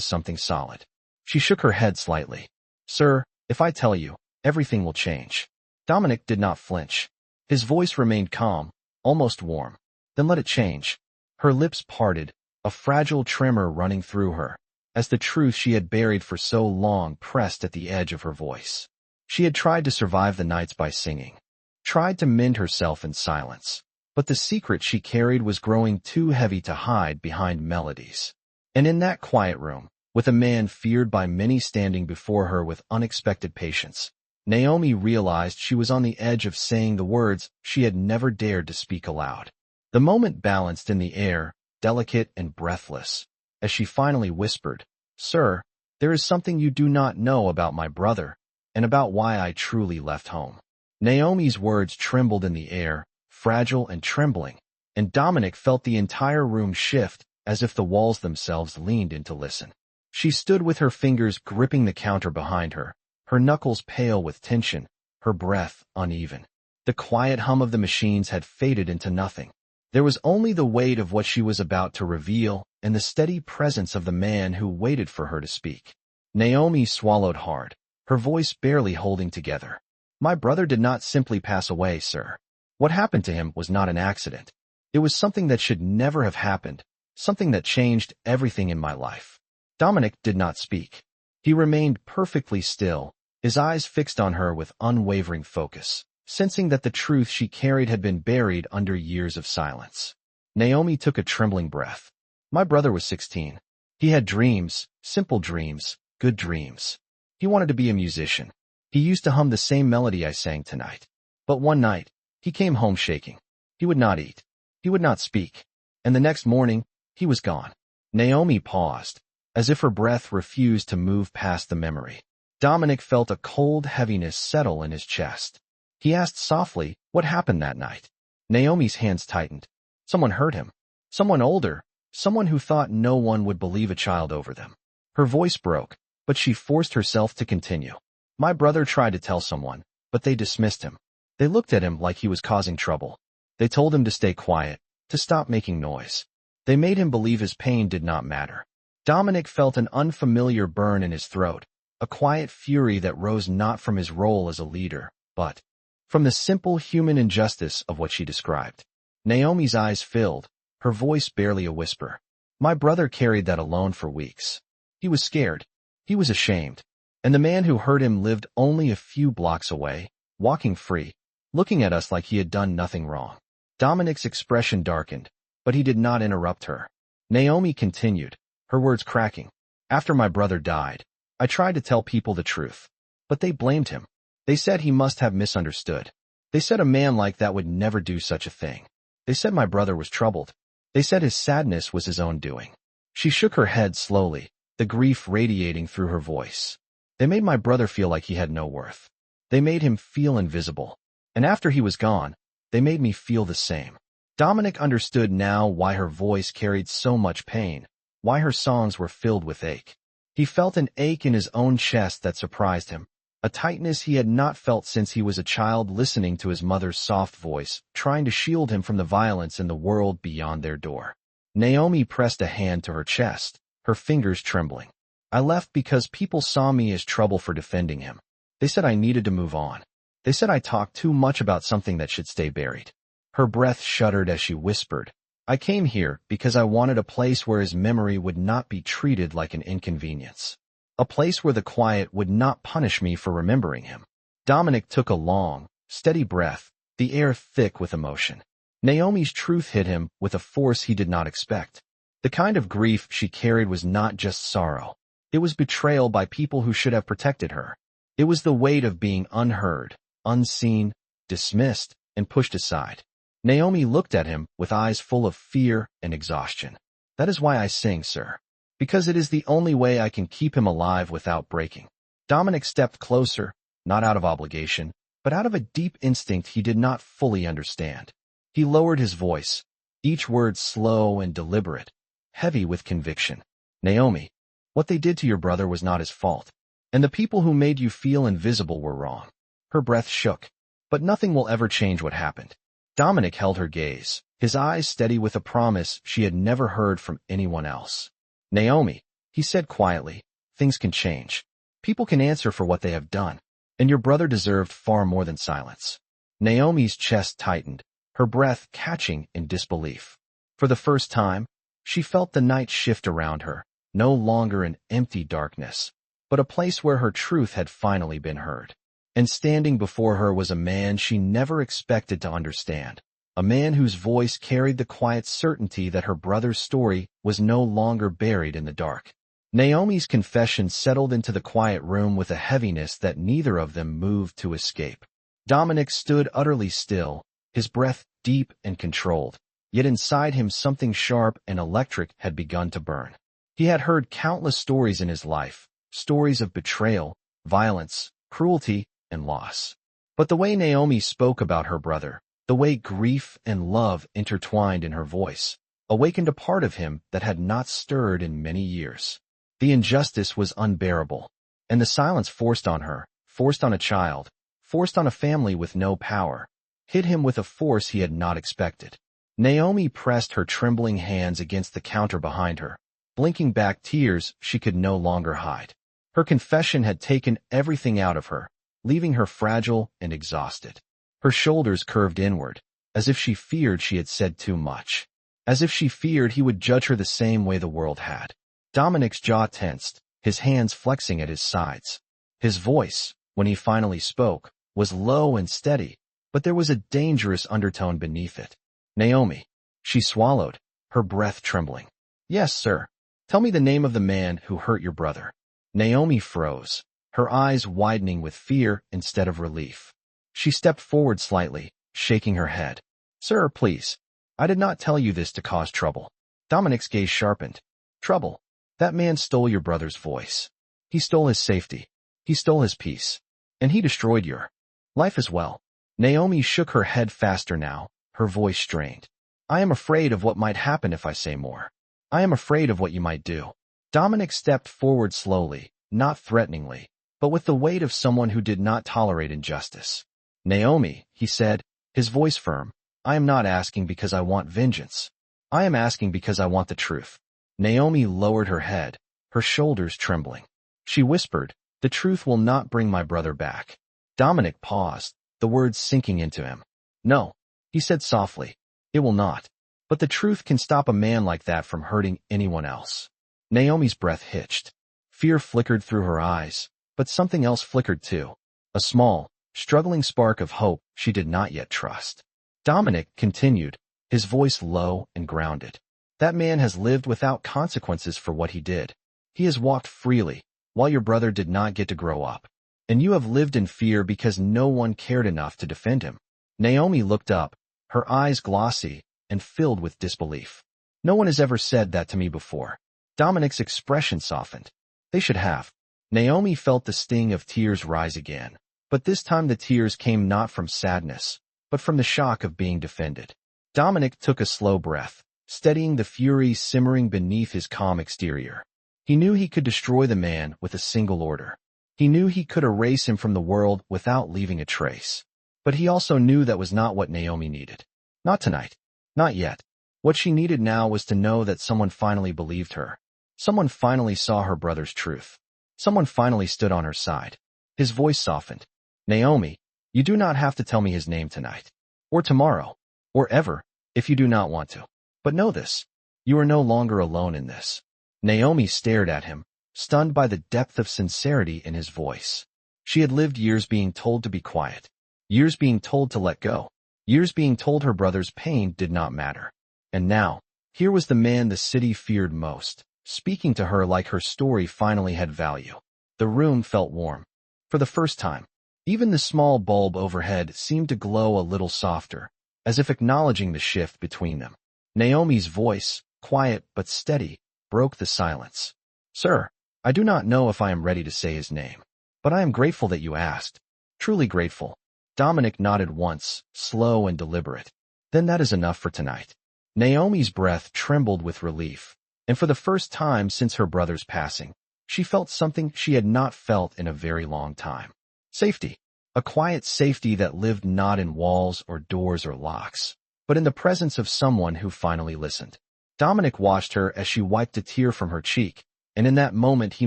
A: something solid. She shook her head slightly. "Sir, if I tell you, everything will change." Dominic did not flinch. His voice remained calm, almost warm. "Then let it change." Her lips parted, a fragile tremor running through her, as the truth she had buried for so long pressed at the edge of her voice. She had tried to survive the nights by singing, tried to mend herself in silence, but the secret she carried was growing too heavy to hide behind melodies. And in that quiet room, with a man feared by many standing before her with unexpected patience, Naomi realized she was on the edge of saying the words she had never dared to speak aloud. The moment balanced in the air, delicate and breathless, as she finally whispered, "Sir, there is something you do not know about my brother, and about why I truly left home." Naomi's words trembled in the air, fragile and trembling, and Dominic felt the entire room shift as if the walls themselves leaned in to listen. She stood with her fingers gripping the counter behind her, her knuckles pale with tension, her breath uneven. The quiet hum of the machines had faded into nothing. There was only the weight of what she was about to reveal and the steady presence of the man who waited for her to speak. Naomi swallowed hard, her voice barely holding together. "My brother did not simply pass away, sir. What happened to him was not an accident. It was something that should never have happened, something that changed everything in my life." Dominic did not speak. He remained perfectly still, his eyes fixed on her with unwavering focus, sensing that the truth she carried had been buried under years of silence. Naomi took a trembling breath. "My brother was 16. He had dreams, simple dreams, good dreams. He wanted to be a musician. He used to hum the same melody I sang tonight. But one night, he came home shaking. He would not eat. He would not speak. And the next morning, he was gone." Naomi paused, as if her breath refused to move past the memory. Dominic felt a cold heaviness settle in his chest. He asked softly what happened that night. Naomi's hands tightened. Someone hurt him. Someone older. Someone who thought no one would believe a child over them. Her voice broke, but she forced herself to continue. "My brother tried to tell someone, but they dismissed him. They looked at him like he was causing trouble. They told him to stay quiet, to stop making noise. They made him believe his pain did not matter." Dominic felt an unfamiliar burn in his throat, a quiet fury that rose not from his role as a leader, but from the simple human injustice of what she described. Naomi's eyes filled, her voice barely a whisper. "My brother carried that alone for weeks. He was scared. He was ashamed. And the man who hurt him lived only a few blocks away, walking free, looking at us like he had done nothing wrong." Dominic's expression darkened, but he did not interrupt her. Naomi continued, her words cracking. "After my brother died, I tried to tell people the truth. But they blamed him. They said he must have misunderstood. They said a man like that would never do such a thing. They said my brother was troubled. They said his sadness was his own doing." She shook her head slowly, the grief radiating through her voice. "They made my brother feel like he had no worth. They made him feel invisible. And after he was gone, they made me feel the same." Dominic understood now why her voice carried so much pain, why her songs were filled with ache. He felt an ache in his own chest that surprised him, a tightness he had not felt since he was a child, listening to his mother's soft voice, trying to shield him from the violence in the world beyond their door. Naomi pressed a hand to her chest, her fingers trembling. I left because people saw me as trouble for defending him. They said I needed to move on. They said I talked too much about something that should stay buried. Her breath shuddered as she whispered, I came here because I wanted a place where his memory would not be treated like an inconvenience. A place where the quiet would not punish me for remembering him. Dominic took a long, steady breath, the air thick with emotion. Naomi's truth hit him with a force he did not expect. The kind of grief she carried was not just sorrow. It was betrayal by people who should have protected her. It was the weight of being unheard, unseen, dismissed, and pushed aside. Naomi looked at him with eyes full of fear and exhaustion. That is why I sing, sir. Because it is the only way I can keep him alive without breaking. Dominic stepped closer, not out of obligation, but out of a deep instinct he did not fully understand. He lowered his voice, each word slow and deliberate, heavy with conviction. Naomi, what they did to your brother was not his fault, and the people who made you feel invisible were wrong. Her breath shook, but nothing will ever change what happened. Dominic held her gaze, his eyes steady with a promise she had never heard from anyone else. Naomi, he said quietly, things can change. People can answer for what they have done, and your brother deserved far more than silence. Naomi's chest tightened, her breath catching in disbelief. For the first time, she felt the night shift around her, no longer an empty darkness, but a place where her truth had finally been heard. And standing before her was a man she never expected to understand. A man whose voice carried the quiet certainty that her brother's story was no longer buried in the dark. Naomi's confession settled into the quiet room with a heaviness that neither of them moved to escape. Dominic stood utterly still, his breath deep and controlled, yet inside him something sharp and electric had begun to burn. He had heard countless stories in his life, stories of betrayal, violence, cruelty, and loss. But the way Naomi spoke about her brother, the way grief and love intertwined in her voice, awakened a part of him that had not stirred in many years. The injustice was unbearable, and the silence forced on her, forced on a child, forced on a family with no power, hit him with a force he had not expected. Naomi pressed her trembling hands against the counter behind her, blinking back tears she could no longer hide. Her confession had taken everything out of her, leaving her fragile and exhausted. Her shoulders curved inward, as if she feared she had said too much, as if she feared he would judge her the same way the world had. Dominic's jaw tensed, his hands flexing at his sides. His voice, when he finally spoke, was low and steady, but there was a dangerous undertone beneath it. Naomi. She swallowed, her breath trembling. Yes, sir. Tell me the name of the man who hurt your brother. Naomi froze, her eyes widening with fear instead of relief. She stepped forward slightly, shaking her head. Sir, please. I did not tell you this to cause trouble. Dominic's gaze sharpened. Trouble. That man stole your brother's voice. He stole his safety. He stole his peace. And he destroyed your life as well. Naomi shook her head faster now, her voice strained. I am afraid of what might happen if I say more. I am afraid of what you might do. Dominic stepped forward slowly, not threateningly, but with the weight of someone who did not tolerate injustice. Naomi, he said, his voice firm, I am not asking because I want vengeance. I am asking because I want the truth. Naomi lowered her head, her shoulders trembling. She whispered, the truth will not bring my brother back. Dominic paused, the words sinking into him. No, he said softly, it will not. But the truth can stop a man like that from hurting anyone else. Naomi's breath hitched. Fear flickered through her eyes, but something else flickered too. A small, struggling spark of hope she did not yet trust. Dominic continued, his voice low and grounded. That man has lived without consequences for what he did. He has walked freely, while your brother did not get to grow up. And you have lived in fear because no one cared enough to defend him. Naomi looked up, her eyes glossy and filled with disbelief. No one has ever said that to me before. Dominic's expression softened. They should have. Naomi felt the sting of tears rise again, but this time the tears came not from sadness, but from the shock of being defended. Dominic took a slow breath, steadying the fury simmering beneath his calm exterior. He knew he could destroy the man with a single order. He knew he could erase him from the world without leaving a trace. But he also knew that was not what Naomi needed. Not tonight. Not yet. What she needed now was to know that someone finally believed her. Someone finally saw her brother's truth. Someone finally stood on her side. His voice softened. Naomi, you do not have to tell me his name tonight. Or tomorrow. Or ever, if you do not want to. But know this. You are no longer alone in this. Naomi stared at him, stunned by the depth of sincerity in his voice. She had lived years being told to be quiet. Years being told to let go. Years being told her brother's pain did not matter. And now, here was the man the city feared most, speaking to her like her story finally had value. The room felt warm. For the first time, even the small bulb overhead seemed to glow a little softer, as if acknowledging the shift between them. Naomi's voice, quiet but steady, broke the silence. Sir, I do not know if I am ready to say his name, but I am grateful that you asked. Truly grateful. Dominic nodded once, slow and deliberate. Then that is enough for tonight. Naomi's breath trembled with relief, and for the first time since her brother's passing, she felt something she had not felt in a very long time. Safety. A quiet safety that lived not in walls or doors or locks, but in the presence of someone who finally listened. Dominic watched her as she wiped a tear from her cheek, and in that moment he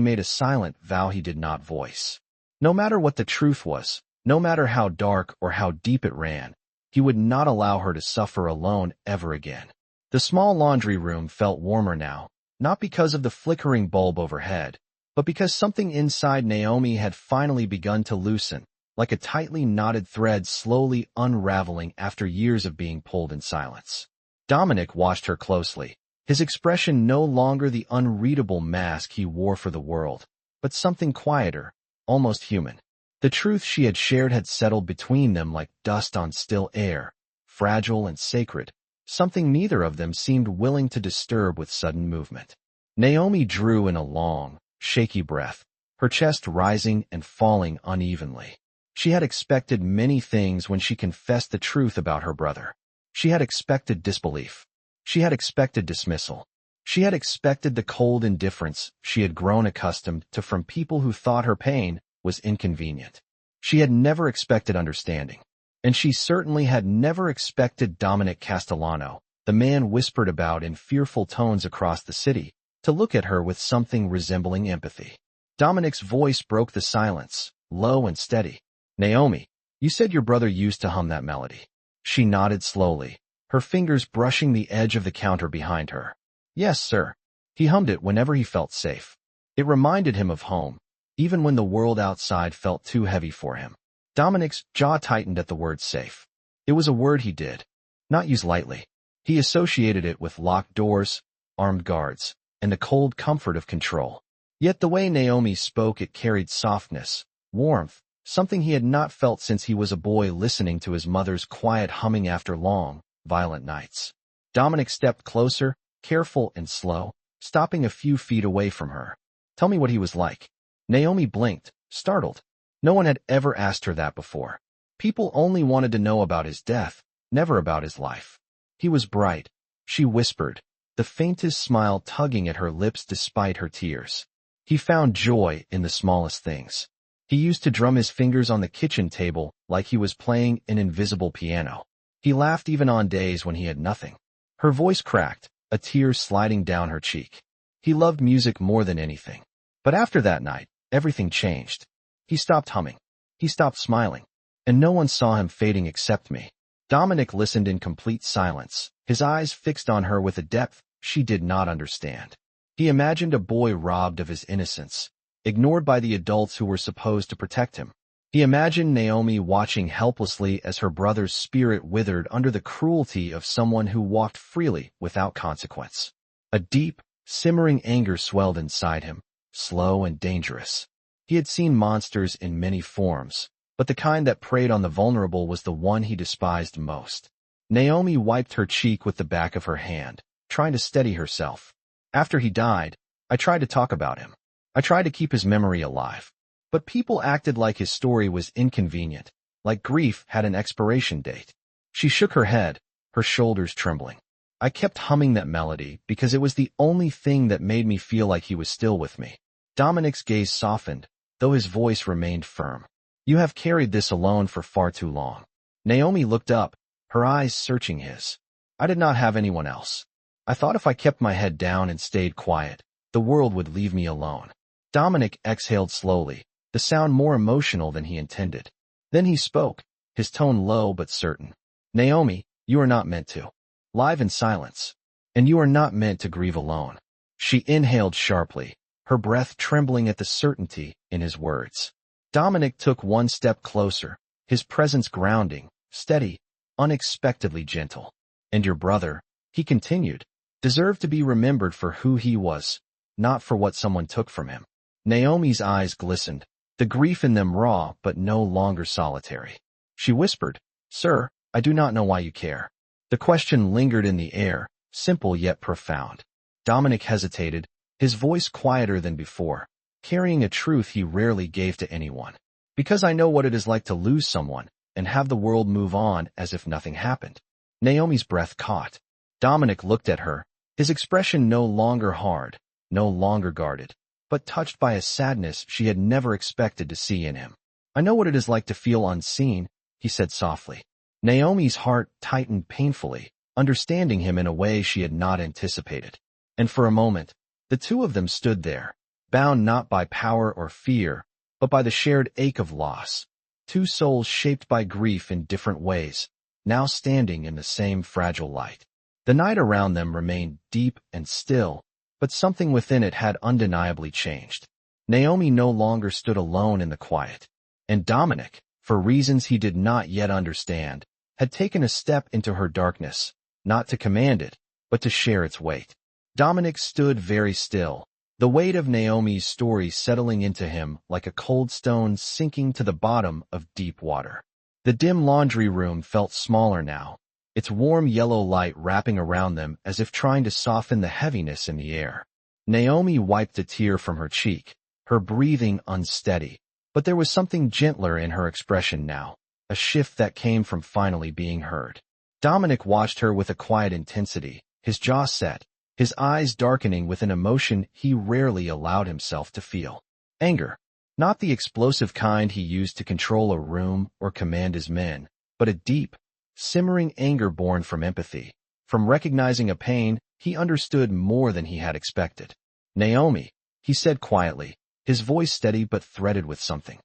A: made a silent vow he did not voice. No matter what the truth was, no matter how dark or how deep it ran, he would not allow her to suffer alone ever again. The small laundry room felt warmer now, not because of the flickering bulb overhead, but because something inside Naomi had finally begun to loosen, like a tightly knotted thread slowly unraveling after years of being pulled in silence. Dominic watched her closely, his expression no longer the unreadable mask he wore for the world, but something quieter, almost human. The truth she had shared had settled between them like dust on still air, fragile and sacred, something neither of them seemed willing to disturb with sudden movement. Naomi drew in a long, shaky breath, her chest rising and falling unevenly. She had expected many things when she confessed the truth about her brother. She had expected disbelief. She had expected dismissal. She had expected the cold indifference she had grown accustomed to from people who thought her pain was inconvenient. She had never expected understanding. And she certainly had never expected Dominic Castellano, the man whispered about in fearful tones across the city, to look at her with something resembling empathy. Dominic's voice broke the silence, low and steady. Naomi, you said your brother used to hum that melody. She nodded slowly, her fingers brushing the edge of the counter behind her. Yes, sir. He hummed it whenever he felt safe. It reminded him of home, even when the world outside felt too heavy for him. Dominic's jaw tightened at the word safe. It was a word he did not use lightly. He associated it with locked doors, armed guards, and the cold comfort of control. Yet the way Naomi spoke, it carried softness, warmth, something he had not felt since he was a boy listening to his mother's quiet humming after long, violent nights. Dominic stepped closer, careful and slow, stopping a few feet away from her. Tell me what he was like. Naomi blinked, startled. No one had ever asked her that before. People only wanted to know about his death, never about his life. He was bright, she whispered, the faintest smile tugging at her lips despite her tears. He found joy in the smallest things. He used to drum his fingers on the kitchen table like he was playing an invisible piano. He laughed even on days when he had nothing. Her voice cracked, a tear sliding down her cheek. He loved music more than anything. But after that night, everything changed. He stopped humming. He stopped smiling. And no one saw him fading except me. Dominic listened in complete silence, his eyes fixed on her with a depth she did not understand. He imagined a boy robbed of his innocence, ignored by the adults who were supposed to protect him. He imagined Naomi watching helplessly as her brother's spirit withered under the cruelty of someone who walked freely without consequence. A deep, simmering anger swelled inside him, slow and dangerous. He had seen monsters in many forms, but the kind that preyed on the vulnerable was the one he despised most. Naomi wiped her cheek with the back of her hand, trying to steady herself. After he died, I tried to talk about him. I tried to keep his memory alive. But people acted like his story was inconvenient, like grief had an expiration date. She shook her head, her shoulders trembling. I kept humming that melody because it was the only thing that made me feel like he was still with me. Dominic's gaze softened, though his voice remained firm. You have carried this alone for far too long. Naomi looked up, her eyes searching his. I did not have anyone else. I thought if I kept my head down and stayed quiet, the world would leave me alone. Dominic exhaled slowly, the sound more emotional than he intended. Then he spoke, his tone low but certain. Naomi, you are not meant to live in silence. And you are not meant to grieve alone. She inhaled sharply, her breath trembling at the certainty in his words. Dominic took one step closer, his presence grounding, steady, unexpectedly gentle. And your brother, he continued, deserved to be remembered for who he was, not for what someone took from him. Naomi's eyes glistened, the grief in them raw but no longer solitary. She whispered, Sir, I do not know why you care. The question lingered in the air, simple yet profound. Dominic hesitated, his voice quieter than before, carrying a truth he rarely gave to anyone. Because I know what it is like to lose someone, and have the world move on as if nothing happened. Naomi's breath caught. Dominic looked at her, his expression no longer hard, no longer guarded, but touched by a sadness she had never expected to see in him. I know what it is like to feel unseen, he said softly. Naomi's heart tightened painfully, understanding him in a way she had not anticipated. And for a moment, the two of them stood there, bound not by power or fear, but by the shared ache of loss. Two souls shaped by grief in different ways, now standing in the same fragile light. The night around them remained deep and still, but something within it had undeniably changed. Naomi no longer stood alone in the quiet, and Dominic, for reasons he did not yet understand, had taken a step into her darkness, not to command it, but to share its weight. Dominic stood very still, the weight of Naomi's story settling into him like a cold stone sinking to the bottom of deep water. The dim laundry room felt smaller now, its warm yellow light wrapping around them as if trying to soften the heaviness in the air. Naomi wiped a tear from her cheek, her breathing unsteady, but there was something gentler in her expression now, a shift that came from finally being heard. Dominic watched her with a quiet intensity, his jaw set, his eyes darkening with an emotion he rarely allowed himself to feel. Anger. Not the explosive kind he used to control a room or command his men, but a deep, simmering anger born from empathy. From recognizing a pain, he understood more than he had expected. Naomi, he said quietly, his voice steady but threaded with something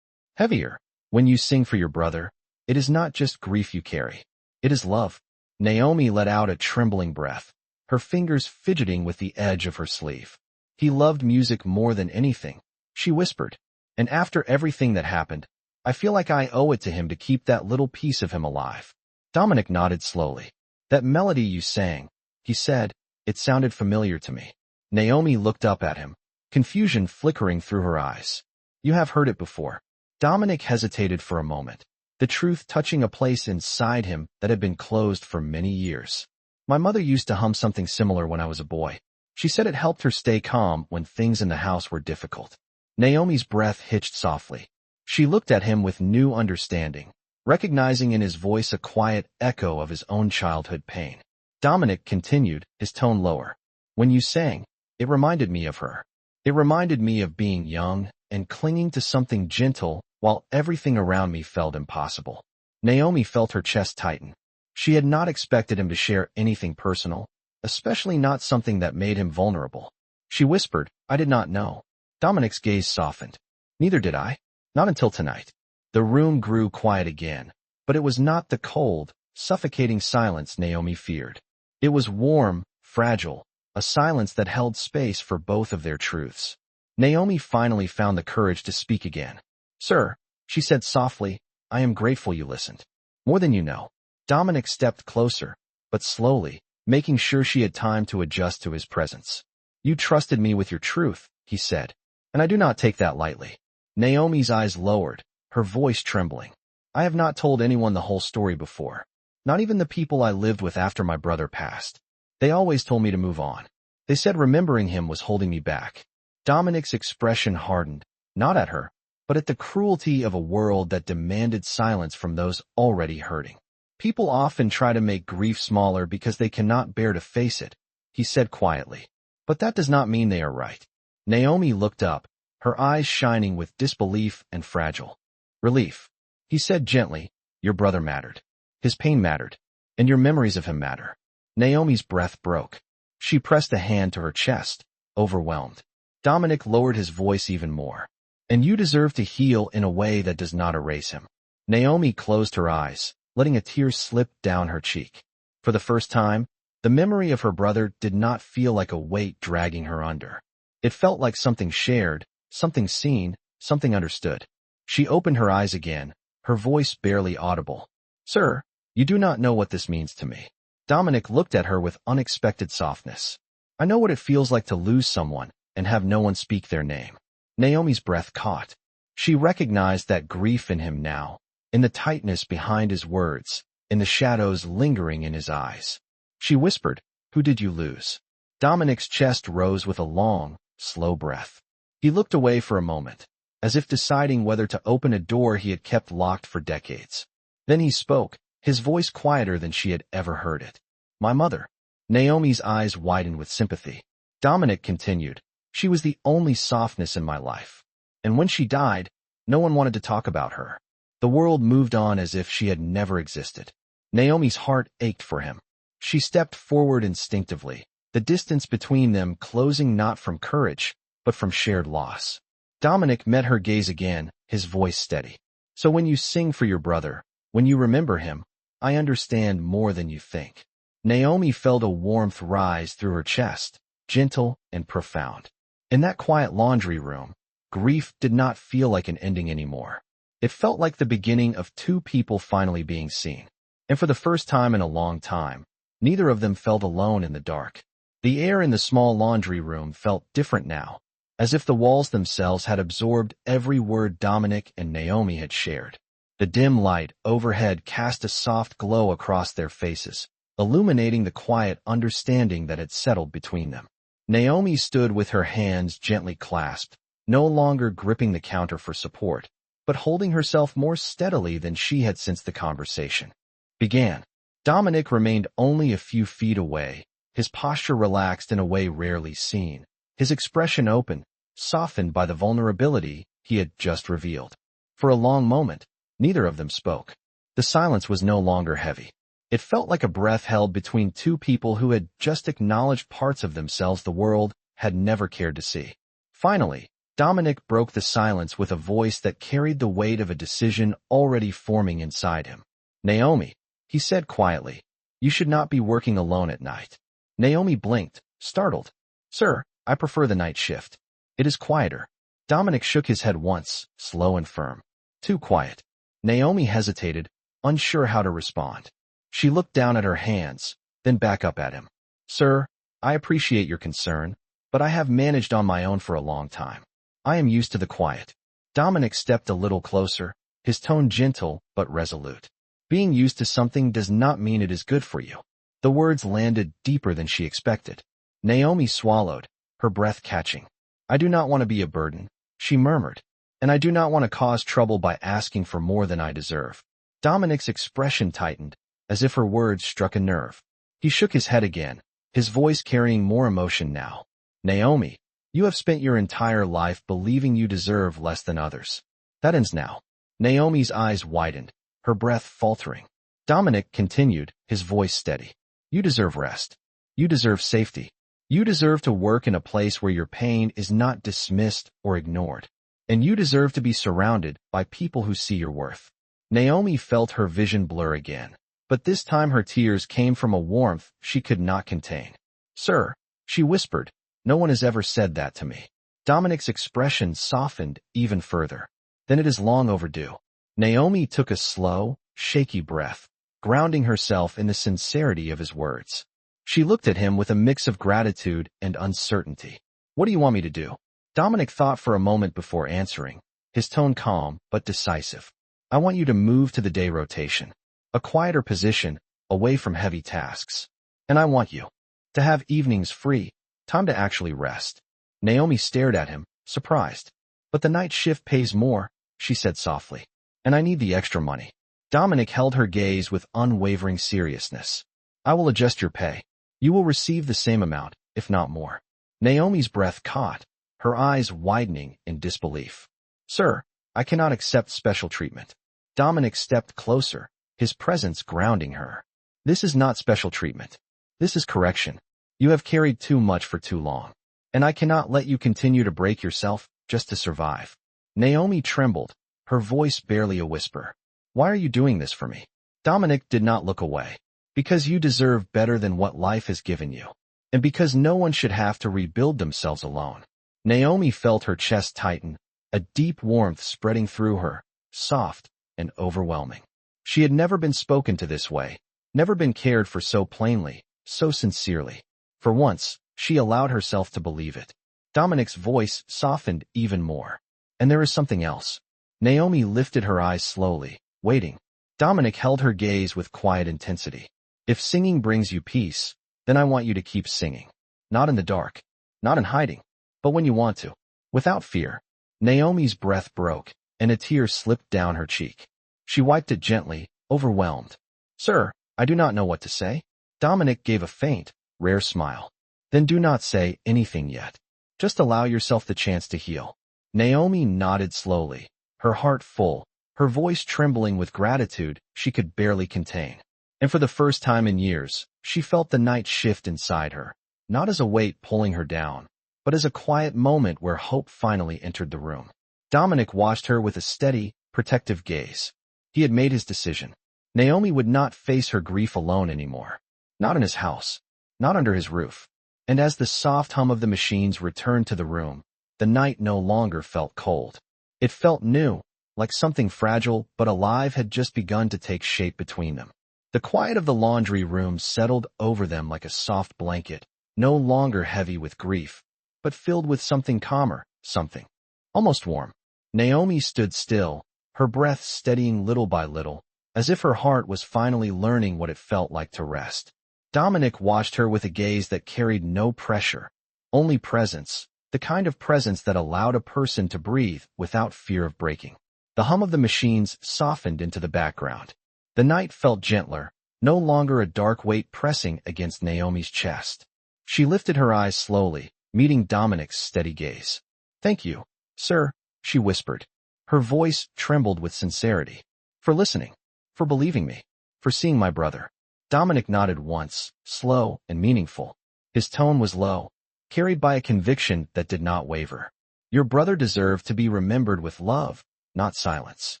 A: heavier. When you sing for your brother, it is not just grief you carry. It is love. Naomi let out a trembling breath, her fingers fidgeting with the edge of her sleeve. He loved music more than anything, she whispered. And after everything that happened, I feel like I owe it to him to keep that little piece of him alive. Dominic nodded slowly. That melody you sang, he said, it sounded familiar to me. Naomi looked up at him, confusion flickering through her eyes. You have heard it before. Dominic hesitated for a moment, the truth touching a place inside him that had been closed for many years. My mother used to hum something similar when I was a boy. She said it helped her stay calm when things in the house were difficult. Naomi's breath hitched softly. She looked at him with new understanding, recognizing in his voice a quiet echo of his own childhood pain. Dominic continued, his tone lower. When you sang, it reminded me of her. It reminded me of being young and clinging to something gentle while everything around me felt impossible. Naomi felt her chest tighten. She had not expected him to share anything personal, especially not something that made him vulnerable. She whispered, I did not know. Dominic's gaze softened. Neither did I. Not until tonight. The room grew quiet again, but it was not the cold, suffocating silence Naomi feared. It was warm, fragile, a silence that held space for both of their truths. Naomi finally found the courage to speak again. Sir, she said softly, I am grateful you listened. More than you know. Dominic stepped closer, but slowly, making sure she had time to adjust to his presence. You trusted me with your truth, he said, and I do not take that lightly. Naomi's eyes lowered, her voice trembling. I have not told anyone the whole story before. Not even the people I lived with after my brother passed. They always told me to move on. They said remembering him was holding me back. Dominic's expression hardened, not at her, but at the cruelty of a world that demanded silence from those already hurting. People often try to make grief smaller because they cannot bear to face it, he said quietly. But that does not mean they are right. Naomi looked up, her eyes shining with disbelief and fragile relief. He said gently, "Your brother mattered. His pain mattered. And your memories of him matter." Naomi's breath broke. She pressed a hand to her chest, overwhelmed. Dominic lowered his voice even more. "And you deserve to heal in a way that does not erase him." Naomi closed her eyes, letting a tear slip down her cheek. For the first time, the memory of her brother did not feel like a weight dragging her under. It felt like something shared, something seen, something understood. She opened her eyes again, her voice barely audible. "Sir, you do not know what this means to me." Dominic looked at her with unexpected softness. "I know what it feels like to lose someone and have no one speak their name." Naomi's breath caught. She recognized that grief in him now, in the tightness behind his words, in the shadows lingering in his eyes. She whispered, "Who did you lose?" Dominic's chest rose with a long, slow breath. He looked away for a moment, as if deciding whether to open a door he had kept locked for decades. Then he spoke, his voice quieter than she had ever heard it. "My mother." Naomi's eyes widened with sympathy. Dominic continued, "She was the only softness in my life. And when she died, no one wanted to talk about her. The world moved on as if she had never existed." Naomi's heart ached for him. She stepped forward instinctively, the distance between them closing not from courage, but from shared loss. Dominic met her gaze again, his voice steady. "So when you sing for your brother, when you remember him, I understand more than you think." Naomi felt a warmth rise through her chest, gentle and profound. In that quiet laundry room, grief did not feel like an ending anymore. It felt like the beginning of two people finally being seen. And for the first time in a long time, neither of them felt alone in the dark. The air in the small laundry room felt different now, as if the walls themselves had absorbed every word Dominic and Naomi had shared. The dim light overhead cast a soft glow across their faces, illuminating the quiet understanding that had settled between them. Naomi stood with her hands gently clasped, no longer gripping the counter for support, but holding herself more steadily than she had since the conversation began. Dominic remained only a few feet away, his posture relaxed in a way rarely seen, his expression open, softened by the vulnerability he had just revealed. For a long moment, neither of them spoke. The silence was no longer heavy. It felt like a breath held between two people who had just acknowledged parts of themselves the world had never cared to see. Finally, Dominic broke the silence with a voice that carried the weight of a decision already forming inside him. "Naomi," he said quietly, "you should not be working alone at night." Naomi blinked, startled. "Sir, I prefer the night shift. It is quieter." Dominic shook his head once, slow and firm. "Too quiet." Naomi hesitated, unsure how to respond. She looked down at her hands, then back up at him. "Sir, I appreciate your concern, but I have managed on my own for a long time. I am used to the quiet." Dominic stepped a little closer, his tone gentle but resolute. "Being used to something does not mean it is good for you." The words landed deeper than she expected. Naomi swallowed, her breath catching. "I do not want to be a burden," she murmured, "and I do not want to cause trouble by asking for more than I deserve." Dominic's expression tightened, as if her words struck a nerve. He shook his head again, his voice carrying more emotion now. "Naomi, you have spent your entire life believing you deserve less than others. That ends now." Naomi's eyes widened, her breath faltering. Dominic continued, his voice steady. "You deserve rest. You deserve safety. You deserve to work in a place where your pain is not dismissed or ignored. And you deserve to be surrounded by people who see your worth." Naomi felt her vision blur again, but this time her tears came from a warmth she could not contain. "Sir," she whispered, "no one has ever said that to me." Dominic's expression softened even further. "Then it is long overdue." Naomi took a slow, shaky breath, grounding herself in the sincerity of his words. She looked at him with a mix of gratitude and uncertainty. "What do you want me to do?" Dominic thought for a moment before answering, his tone calm but decisive. "I want you to move to the day rotation, a quieter position, away from heavy tasks. And I want you to have evenings free, time to actually rest." Naomi stared at him, surprised. "But the night shift pays more," she said softly. "And I need the extra money." Dominic held her gaze with unwavering seriousness. "I will adjust your pay. You will receive the same amount, if not more." Naomi's breath caught, her eyes widening in disbelief. "Sir, I cannot accept special treatment." Dominic stepped closer, his presence grounding her. "This is not special treatment. This is correction. You have carried too much for too long. And I cannot let you continue to break yourself just to survive." Naomi trembled, her voice barely a whisper. "Why are you doing this for me?" Dominic did not look away. "Because you deserve better than what life has given you. And because no one should have to rebuild themselves alone." Naomi felt her chest tighten, a deep warmth spreading through her, soft and overwhelming. She had never been spoken to this way, never been cared for so plainly, so sincerely. For once, she allowed herself to believe it. Dominic's voice softened even more. "And there is something else." Naomi lifted her eyes slowly, waiting. Dominic held her gaze with quiet intensity. "If singing brings you peace, then I want you to keep singing. Not in the dark, not in hiding, but when you want to, without fear." Naomi's breath broke, and a tear slipped down her cheek. She wiped it gently, overwhelmed. "Sir, I do not know what to say." Dominic gave a faint, rare smile. "Then do not say anything yet. Just allow yourself the chance to heal." Naomi nodded slowly, her heart full, her voice trembling with gratitude she could barely contain. And for the first time in years, she felt the night shift inside her, not as a weight pulling her down, but as a quiet moment where hope finally entered the room. Dominic watched her with a steady, protective gaze. He had made his decision. Naomi would not face her grief alone anymore. Not in his house, not under his roof. And as the soft hum of the machines returned to the room, the night no longer felt cold. It felt new, like something fragile but alive had just begun to take shape between them. The quiet of the laundry room settled over them like a soft blanket, no longer heavy with grief, but filled with something calmer, something almost warm. Naomi stood still, her breath steadying little by little, as if her heart was finally learning what it felt like to rest. Dominic watched her with a gaze that carried no pressure, only presence, the kind of presence that allowed a person to breathe without fear of breaking. The hum of the machines softened into the background. The night felt gentler, no longer a dark weight pressing against Naomi's chest. She lifted her eyes slowly, meeting Dominic's steady gaze. "Thank you, sir," she whispered. Her voice trembled with sincerity. "For listening, for believing me, for seeing my brother." Dominic nodded once, slow and meaningful. His tone was low, carried by a conviction that did not waver. "Your brother deserved to be remembered with love, not silence.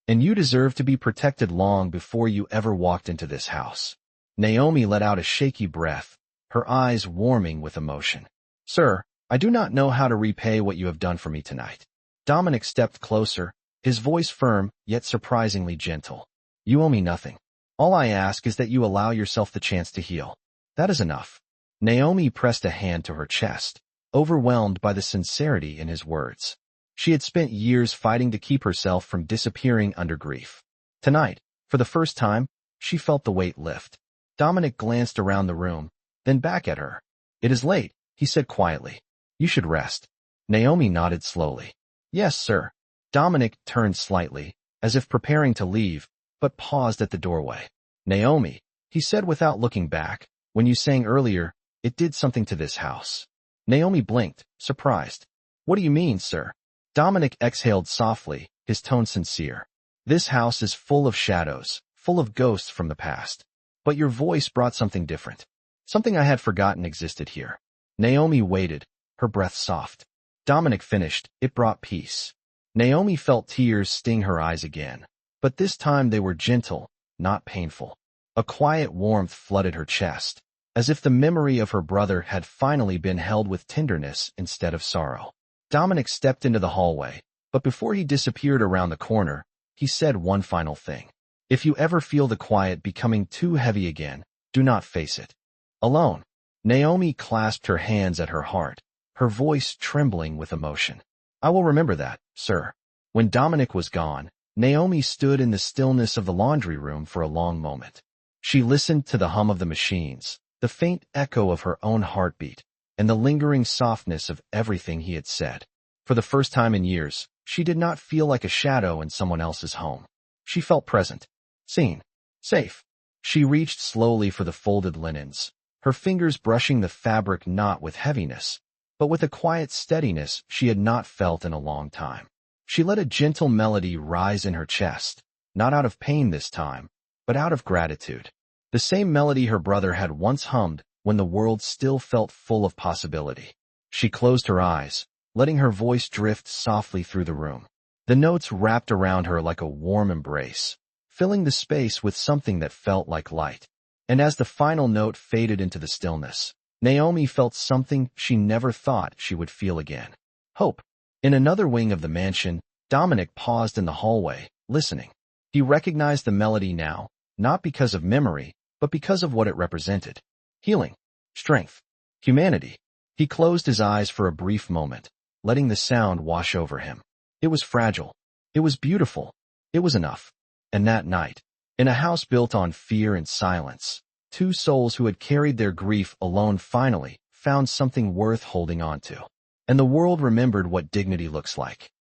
A: And you deserve to be protected long before you ever walked into this house." Naomi let out a shaky breath, her eyes warming with emotion. "Sir, I do not know how to repay what you have done for me tonight." Dominic stepped closer, his voice firm, yet surprisingly gentle. "You owe me nothing. All I ask is that you allow yourself the chance to heal. That is enough." Naomi pressed a hand to her chest, overwhelmed by the sincerity in his words. She had spent years fighting to keep herself from disappearing under grief. Tonight, for the first time, she felt the weight lift. Dominic glanced around the room, then back at her. "It is late," he said quietly. "You should rest." Naomi nodded slowly. "Yes, sir." Dominic turned slightly, as if preparing to leave, but paused at the doorway. "Naomi," he said without looking back, "when you sang earlier, it did something to this house." Naomi blinked, surprised. "What do you mean, sir?" Dominic exhaled softly, his tone sincere. "This house is full of shadows, full of ghosts from the past. But your voice brought something different. Something I had forgotten existed here." Naomi waited, her breath soft. Dominic finished, "It brought peace." Naomi felt tears sting her eyes again, but this time they were gentle, not painful. A quiet warmth flooded her chest, as if the memory of her brother had finally been held with tenderness instead of sorrow. Dominic stepped into the hallway, but before he disappeared around the corner, he said one final thing. "If you ever feel the quiet becoming too heavy again, do not face it alone." Naomi clasped her hands at her heart, her voice trembling with emotion. "I will remember that, sir." When Dominic was gone, Naomi stood in the stillness of the laundry room for a long moment. She listened to the hum of the machines, the faint echo of her own heartbeat, and the lingering softness of everything he had said. For the first time in years, she did not feel like a shadow in someone else's home. She felt present, seen, safe. She reached slowly for the folded linens, her fingers brushing the fabric not with heaviness, but with a quiet steadiness she had not felt in a long time. She let a gentle melody rise in her chest, not out of pain this time, but out of gratitude. The same melody her brother had once hummed when the world still felt full of possibility. She closed her eyes, letting her voice drift softly through the room. The notes wrapped around her like a warm embrace, filling the space with something that felt like light. And as the final note faded into the stillness, Naomi felt something she never thought she would feel again. Hope. In another wing of the mansion, Dominic paused in the hallway, listening. He recognized the melody now, not because of memory, but because of what it represented. Healing, strength, humanity. He closed his eyes for a brief moment, letting the sound wash over him. It was fragile. It was beautiful. It was enough. And that night, in a house built on fear and silence, two souls who had carried their grief alone finally found something worth holding on to. And the world remembered what dignity looks like.